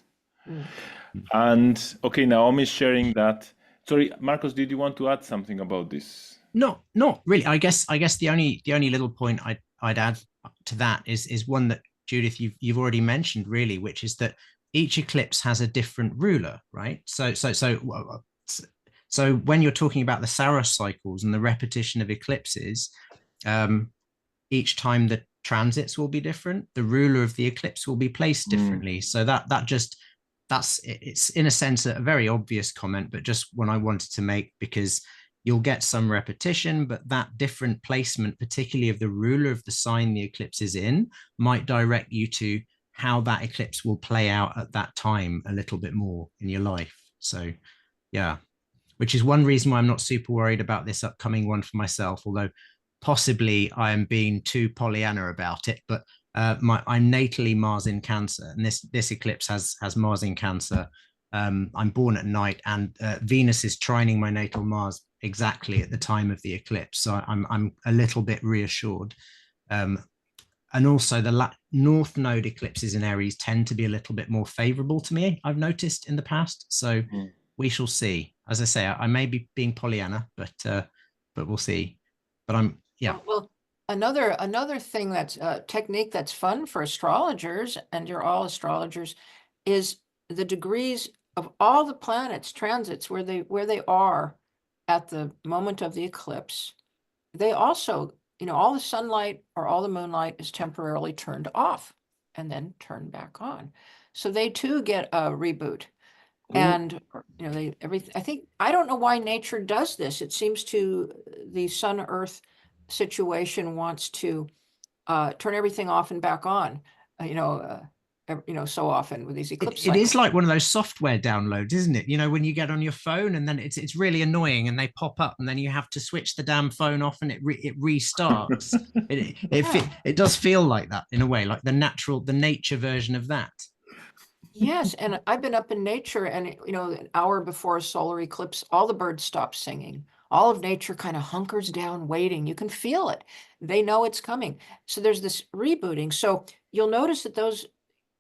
And okay, Naomi's sharing that. Sorry, Marcos, did you want to add something about this? No, not really. I guess the only little point I'd add to that is one that Judith you've already mentioned, really, which is that each eclipse has a different ruler, right? So when you're talking about the Saros cycles and the repetition of eclipses, each time the transits will be different. The ruler of the eclipse will be placed differently. So it's in a sense a very obvious comment, but just one I wanted to make, because you'll get some repetition, but that different placement, particularly of the ruler of the sign the eclipse is in, might direct you to how that eclipse will play out at that time a little bit more in your life. So yeah, which is one reason why I'm not super worried about this upcoming one for myself, although possibly I am being too Pollyanna about it, but I'm natally Mars in Cancer, and this eclipse has Mars in Cancer. I'm born at night, and Venus is trining my natal Mars exactly at the time of the eclipse, so I'm a little bit reassured. And also the North Node eclipses in Aries tend to be a little bit more favorable to me, I've noticed in the past. So we shall see. As I say, I may be being Pollyanna, but we'll see. But Well, another thing that's a technique that's fun for astrologers, and you're all astrologers, is the degrees of all the planets transits where they are at the moment of the eclipse. They also, you know, all the sunlight or all the moonlight is temporarily turned off and then turned back on. So they too get a reboot. And you know, I don't know why nature does this. It seems to the Sun Earth situation wants to turn everything off and back on, so often with these eclipse it is cycles. like one of those software downloads, isn't it? You know, when you get on your phone and then it's really annoying and they pop up and then you have to switch the damn phone off and it restarts. It does feel like that in a way, like the nature version of that. Yes, and I've been up in nature, and you know, an hour before a solar eclipse, all the birds stop singing. All of nature kind of hunkers down, waiting. You can feel it. They know it's coming. So there's this rebooting. So you'll notice that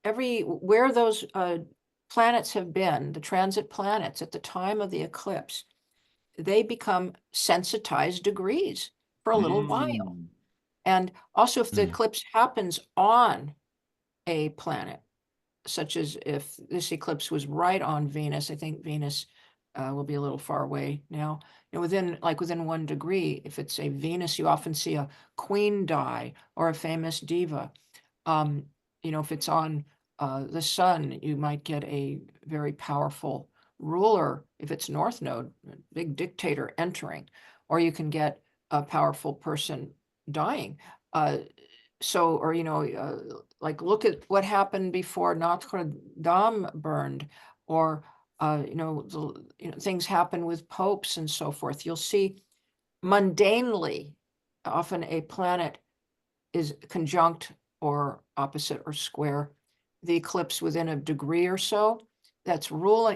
where those planets have been, the transit planets at the time of the eclipse, they become sensitized degrees for a little while. And also, if the eclipse happens on a planet, such as if this eclipse was right on Venus, I think Venus will be a little far away now. You know, within 1 degree, if it's a Venus, you often see a queen die or a famous diva. You know, if it's on the sun, you might get a very powerful ruler. If it's North Node, a big dictator entering, or you can get a powerful person dying. Or, you know, like look at what happened before Notre Dame burned, or, things happen with popes and so forth. You'll see mundanely, often a planet is conjunct or opposite or square the eclipse within a degree or so. That's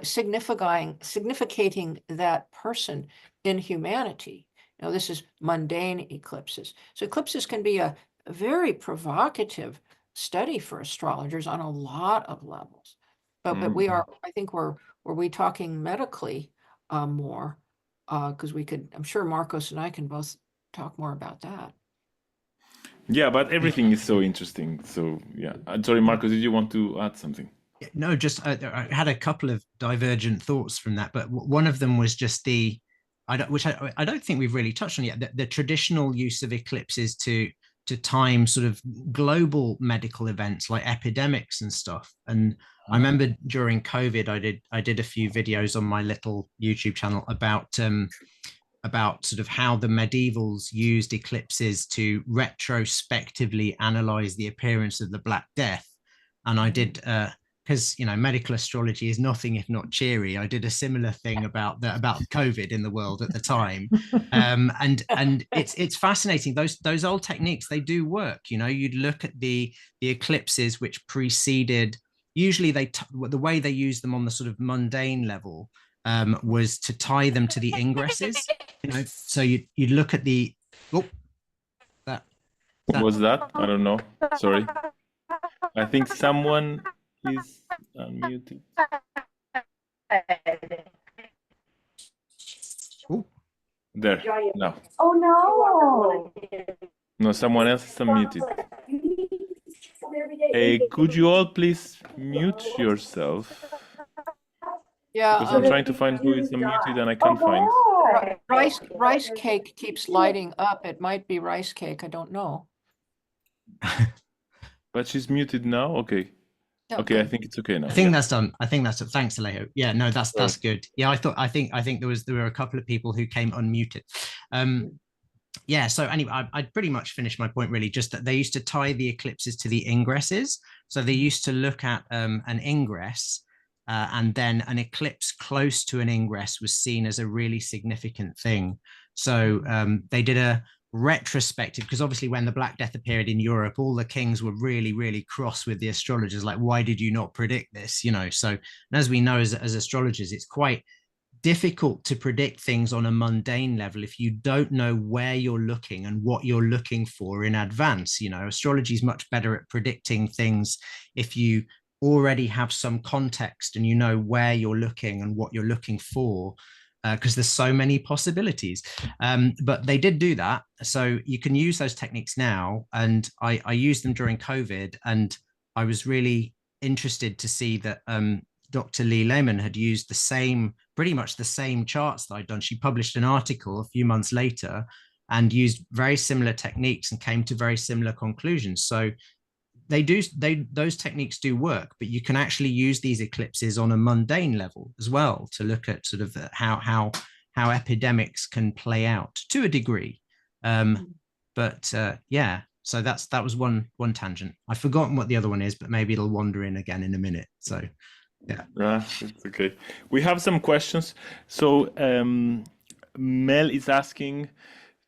significating that person in humanity. Now, this is mundane eclipses. So eclipses can be a very provocative study for astrologers on a lot of levels. But we are, I think were we talking medically more? Because we could, I'm sure Marcos and I can both talk more about that. Yeah, but everything is so interesting. So yeah, sorry, Marcos, did you want to add something? No, just I had a couple of divergent thoughts from that, but one of them was just I don't think we've really touched on yet. The traditional use of eclipses to time sort of global medical events like epidemics and stuff. And I remember during COVID, I did a few videos on my little YouTube channel about sort of how the medievals used eclipses to retrospectively analyze the appearance of the Black Death. And I did, because medical astrology is nothing if not cheery. I did a similar thing about COVID in the world at the time, and it's fascinating. Those old techniques, they do work. You'd look at the eclipses which preceded. Usually, the way they use them on the sort of mundane level was to tie them to the ingresses. So you'd look at the. Oh, that. What was that? I don't know. Sorry. I think someone is unmuted. Oh. There. No. Oh no. No, someone else is unmuted. Could you all please mute yourself? Yeah, Because I'm trying to find who is unmuted and I can't find. rice cake keeps lighting up. It might be rice cake. I don't know. But she's muted now. Okay. Okay, I think it's okay now. I think that's done. Thanks, Alejo. Yeah, no, that's good. Yeah, I think there were a couple of people who came unmuted. Yeah, so anyway, I pretty much finished my point really, just that they used to tie the eclipses to the ingresses. So they used to look at an ingress, and then an eclipse close to an ingress was seen as a really significant thing. So they did a retrospective, because obviously when the Black Death appeared in Europe, all the kings were really, really cross with the astrologers, like, why did you not predict this? So, and as we know as astrologers, it's quite difficult to predict things on a mundane level if you don't know where you're looking and what you're looking for in advance. Astrology is much better at predicting things if you already have some context and you know where you're looking and what you're looking for, because there's so many possibilities. But they did do that, so you can use those techniques now, and I used them during COVID, and I was really interested to see that Dr. Lee Lehman had used pretty much the same charts that I'd done. She published an article a few months later and used very similar techniques and came to very similar conclusions. So those techniques do work, but you can actually use these eclipses on a mundane level as well to look at sort of how epidemics can play out to a degree. Yeah, so that was one tangent. I've forgotten what the other one is, but maybe it'll wander in again in a minute. So yeah. It's okay. We have some questions. So Mel is asking,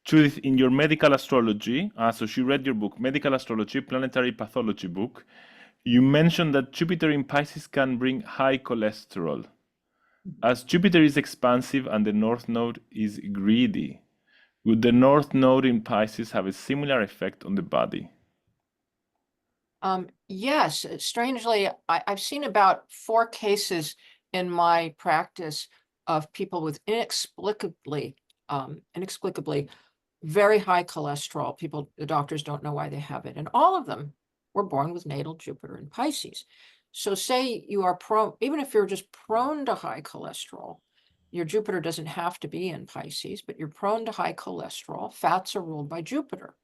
Judith, in your medical astrology, so she read your book, Medical Astrology, Planetary Pathology book, you mentioned that Jupiter in Pisces can bring high cholesterol. As Jupiter is expansive and the North Node is greedy, would the North Node in Pisces have a similar effect on the body? Yes, strangely, I've seen about 4 cases in my practice of people with inexplicably very high cholesterol. The doctors don't know why they have it. And all of them were born with natal Jupiter in Pisces. So say you are even if you're just prone to high cholesterol, your Jupiter doesn't have to be in Pisces, but you're prone to high cholesterol. Fats are ruled by Jupiter.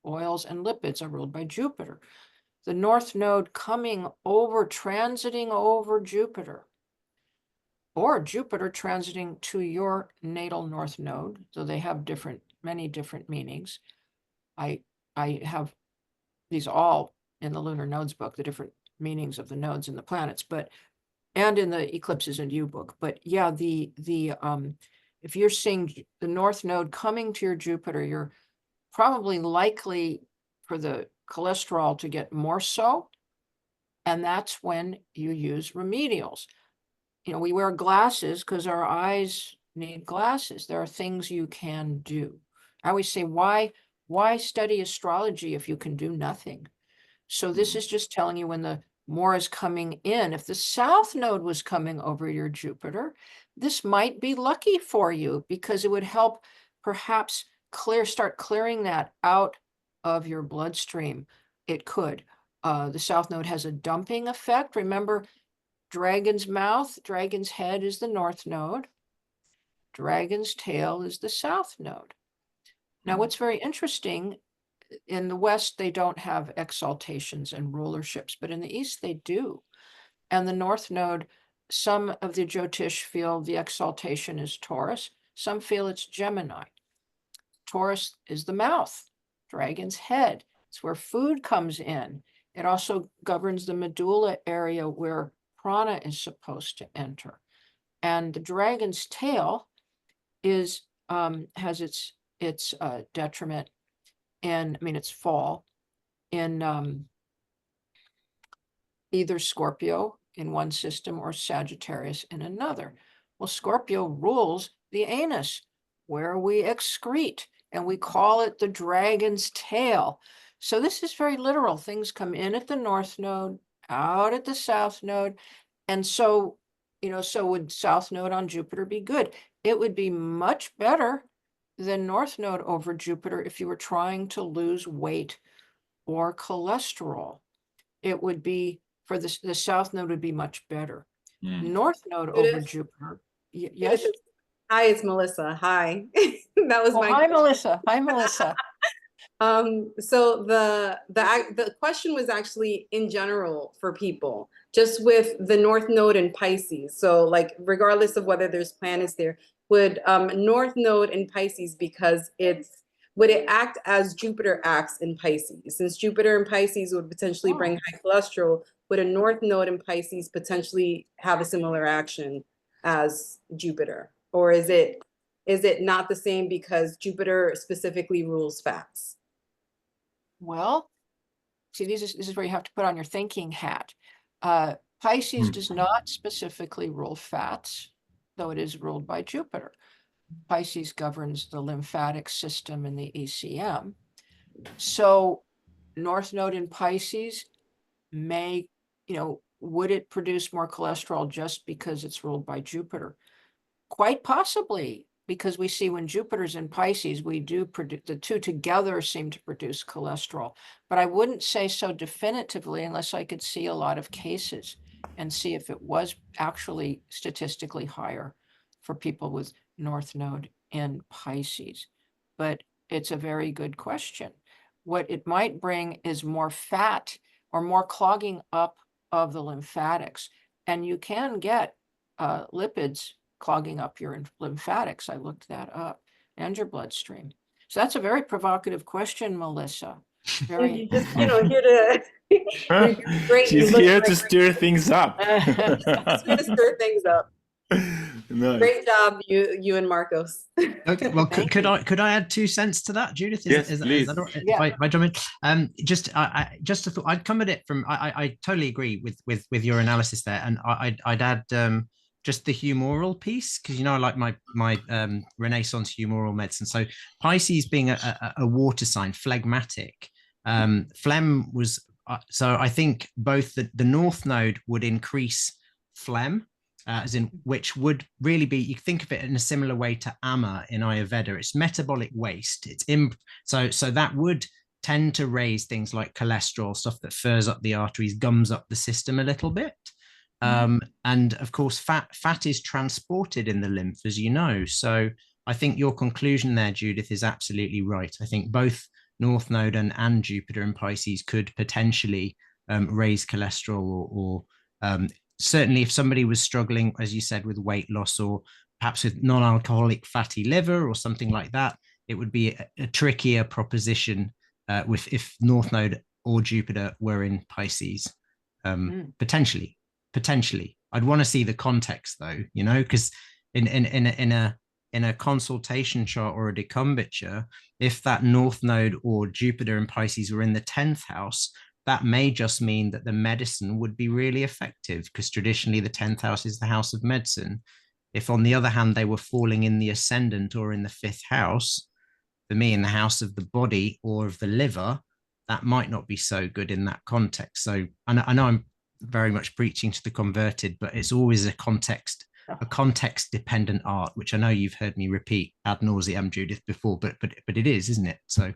Oils and lipids are ruled by Jupiter. The North Node transiting over Jupiter, or Jupiter transiting to your natal North Node. So they have many different meanings. I have these all in the Lunar Nodes book, the different meanings of the nodes and the planets, and in the Eclipses and You book. But yeah, if you're seeing the North Node coming to your Jupiter, you're probably likely for the cholesterol to get more so, and that's when you use remedials. We wear glasses because our eyes need glasses. There are things you can do. I always say, why study astrology if you can do nothing? So this is just telling you when the more is coming in. If the south node was coming over your Jupiter, this might be lucky for you because it would help perhaps start clearing that out of your bloodstream. It could. The south node has a dumping effect. Remember, dragon's mouth, dragon's head is the north node. Dragon's tail is the south node. Now, what's very interesting, in the West, they don't have exaltations and rulerships, but in the East, they do. And the North Node, some of the Jyotish feel the exaltation is Taurus, some feel it's Gemini. Taurus is the mouth, dragon's head. It's where food comes in. It also governs the medulla area where prana is supposed to enter. And the dragon's tail is has its detriment its fall in either Scorpio in one system or Sagittarius in another. Well, Scorpio rules the anus, where we excrete, and we call it the dragon's tail. So this is very literal. Things come in at the north node, out at the south node. And so, so would south node on Jupiter be good? It would be much better than north node over Jupiter if you were trying to lose weight or cholesterol. It would be, for the south node would be much better. North node over Jupiter. Yes. Hi, it's Melissa. Hi. That was Hi, Melissa. Hi, Melissa. So the question was actually in general for people, just with the North Node in Pisces. So like, regardless of whether there's planets there, would North Node in Pisces, because would it act as Jupiter acts in Pisces? Since Jupiter in Pisces would potentially bring high cholesterol, would a North Node in Pisces potentially have a similar action as Jupiter? Or is it not the same because Jupiter specifically rules fats? Well, see, this is where you have to put on your thinking hat. Pisces does not specifically rule fats, though it is ruled by Jupiter. Pisces governs the lymphatic system and the ECM. So North Node in Pisces may, would it produce more cholesterol just because it's ruled by Jupiter? Quite possibly, because we see when Jupiter's in Pisces, we do produce, the two together seem to produce cholesterol. But I wouldn't say so definitively unless I could see a lot of cases and see if it was actually statistically higher for people with North Node in Pisces. But it's a very good question. What it might bring is more fat or more clogging up of the lymphatics. And you can get lipids clogging up your lymphatics. I looked that up, and your bloodstream. So that's a very provocative question, Melissa. Very. Just, here to great. She's here to stir things up. Here to stir things up. Nice. Great job, you and Marcos. Okay, well, could I add 2 cents to that, Judith? Yes, is please. that all right? Yeah. If I jump in, just a thought. I'd come at it from. I totally agree with your analysis there, and I'd add just the humoral piece, because I like my Renaissance humoral medicine. So Pisces being a water sign, phlegmatic, phlegm was. So I think both the North Node would increase phlegm. As in, which would really be, you think of it in a similar way to Ama in Ayurveda. It's metabolic waste. So that would tend to raise things like cholesterol, stuff that furs up the arteries, gums up the system a little bit. And of course, fat is transported in the lymph, as you know. So I think your conclusion there, Judith, is absolutely right. I think both North Node and Jupiter and Pisces could potentially raise cholesterol or certainly if somebody was struggling, as you said, with weight loss or perhaps with non-alcoholic fatty liver or something like that, it would be a trickier proposition if North Node or Jupiter were in Pisces. Potentially. I'd want to see the context though, because in a consultation chart or a decumbiture, if that North Node or Jupiter and Pisces were in the 10th house, that may just mean that the medicine would be really effective, because traditionally the 10th house is the house of medicine. If on the other hand, they were falling in the ascendant or in the fifth house, for me, in the house of the body or of the liver, that might not be so good in that context. So I know I'm very much preaching to the converted, but it's always a context dependent art, which I know you've heard me repeat ad nauseum, Judith, before, but it is, isn't it? So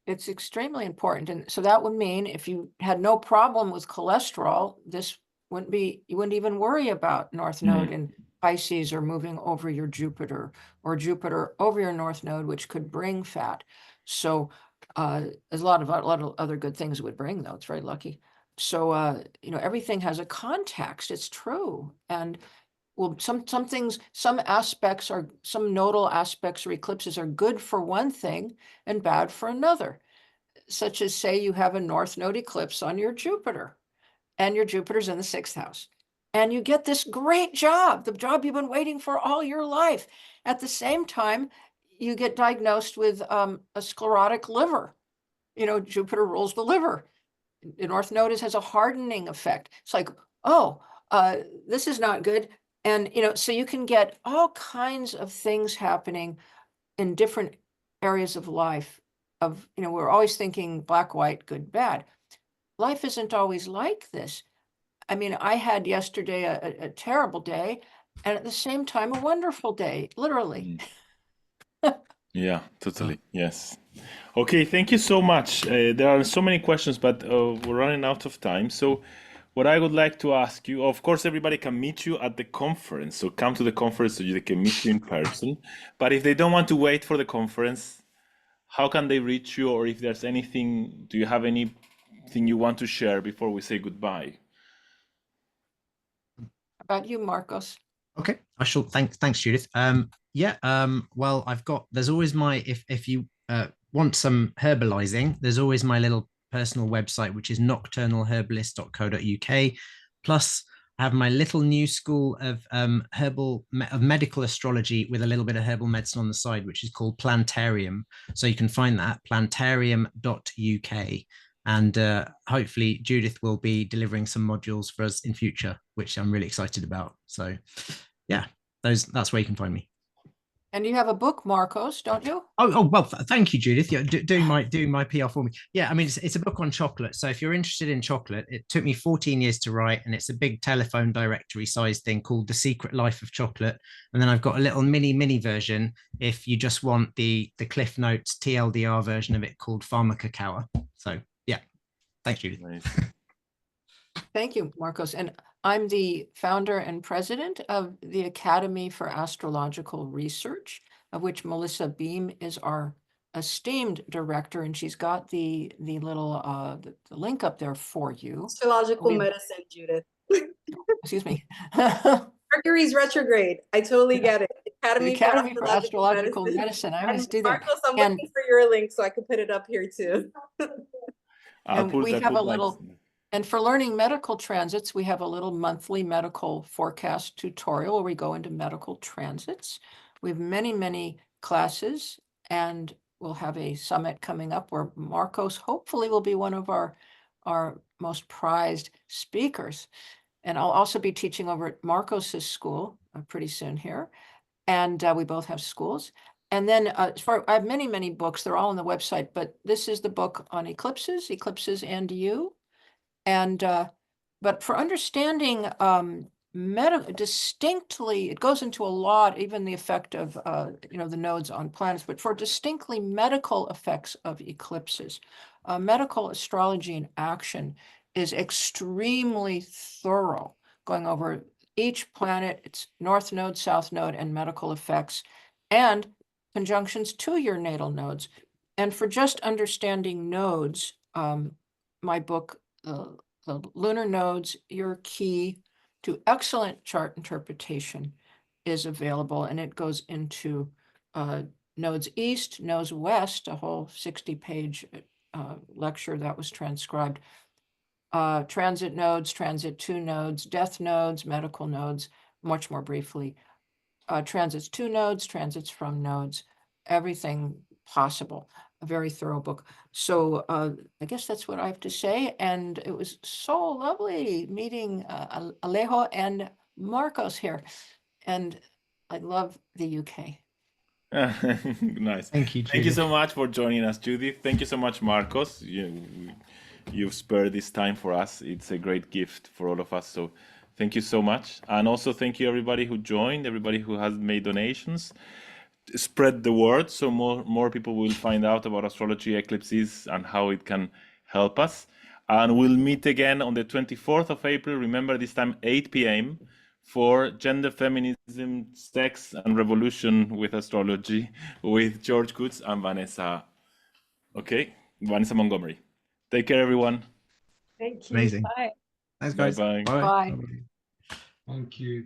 it's extremely important. And so that would mean if you had no problem with cholesterol, this wouldn't be, you wouldn't even worry about North Node in Pisces or moving over your Jupiter or Jupiter over your North Node, which could bring fat. So there's a lot of other good things it would bring, though. It's very lucky. So, you know, everything has a context. It's true. And well, some things, some nodal aspects or eclipses are good for one thing and bad for another. Such as, say, you have a North Node eclipse on your Jupiter, and your Jupiter's in the sixth house. And you get this great job, the job you've been waiting for all your life. At the same time, you get diagnosed with a sclerotic liver. You know, Jupiter rules the liver. The North Node has a hardening effect. It's like, oh, this is not good. And, you know, so you can get all kinds of things happening in different areas of life. Of, you know, we're always thinking black, white, good, bad. Life isn't always like this. I mean, I had yesterday a terrible day, and at the same time, a wonderful day, literally. Yeah, totally. Yes. Okay, thank you so much. There are so many questions, but we're running out of time. So what I would like to ask you, of course, everybody can meet you at the conference. So come to the conference so they can meet you in person. But if they don't want to wait for the conference, how can they reach you? Or if there's anything, do you have anything you want to share before we say goodbye? About you, Marcos? okay, I shall. Thanks, Judith. Well, there's always if you want some herbalizing, there's always my little personal website, which is nocturnalherbalist.co.uk. Plus, I have my little new school of medical astrology with a little bit of herbal medicine on the side, which is called Plantarium. So you can find that at plantarium.uk. And hopefully Judith will be delivering some modules for us in future, which I'm really excited about. So yeah, that's where you can find me. And you have a book, Marcos, don't you? Oh well, thank you, Judith. Yeah, doing my PR for me. Yeah, I mean it's a book on chocolate. So if you're interested in chocolate, it took me 14 years to write, and it's a big telephone directory size thing called The Secret Life of Chocolate. And then I've got a little mini version if you just want the Cliff Notes TLDR version of it called Pharmacacao. So yeah, thanks, Judith. Nice. Thank you, Marcos. And I'm the founder and president of the Academy for Astrological Research, of which Melissa Beam is our esteemed director, and she's got the little the link up there for you. Astrological medicine, Judith. Excuse me. Mercury's retrograde. I totally get it. Academy for Astrological Medicine. I always do that. Marcos, I'm looking for your link so I can put it up here too. And we have a little. And for learning medical transits, we have a little monthly medical forecast tutorial where we go into medical transits. We have many classes, and we'll have a summit coming up where Marcos hopefully will be one of our most prized speakers. And I'll also be teaching over at Marcos's school pretty soon here. And we both have schools. And then I have many books. They're all on the website, but this is the book on eclipses and you. And but for understanding distinctly, it goes into a lot, even the effect of the nodes on planets, but for distinctly medical effects of eclipses, medical astrology in action is extremely thorough, going over each planet, its north node, south node, and medical effects, and conjunctions to your natal nodes. And for just understanding nodes, my book, the lunar nodes, your key to excellent chart interpretation, is available, and it goes into nodes east, nodes west, a whole 60-page lecture that was transcribed. Transit nodes, transit to nodes, death nodes, medical nodes, much more briefly. Transits to nodes, transits from nodes, everything possible. A very thorough book. So I guess that's what I have to say. And it was so lovely meeting Alejo and Marcos here. And I love the UK. Nice. Thank you, Thank you Judith. so much for joining us, Judith. Thank you so much, Marcos. You've spared this time for us. It's a great gift for all of us. So thank you so much. And also thank you everybody who joined, everybody who has made donations. Spread the word so more people will find out about astrology, eclipses, and how it can help us. And we'll meet again on the 24th of April. Remember, this time 8 p.m. for Gender, Feminism, Sex, and Revolution with Astrology with George Kutz and Vanessa. Okay, Vanessa Montgomery. Take care, everyone. Thank you. Amazing. Bye. Thanks, guys. Bye-bye. Bye. Thank you.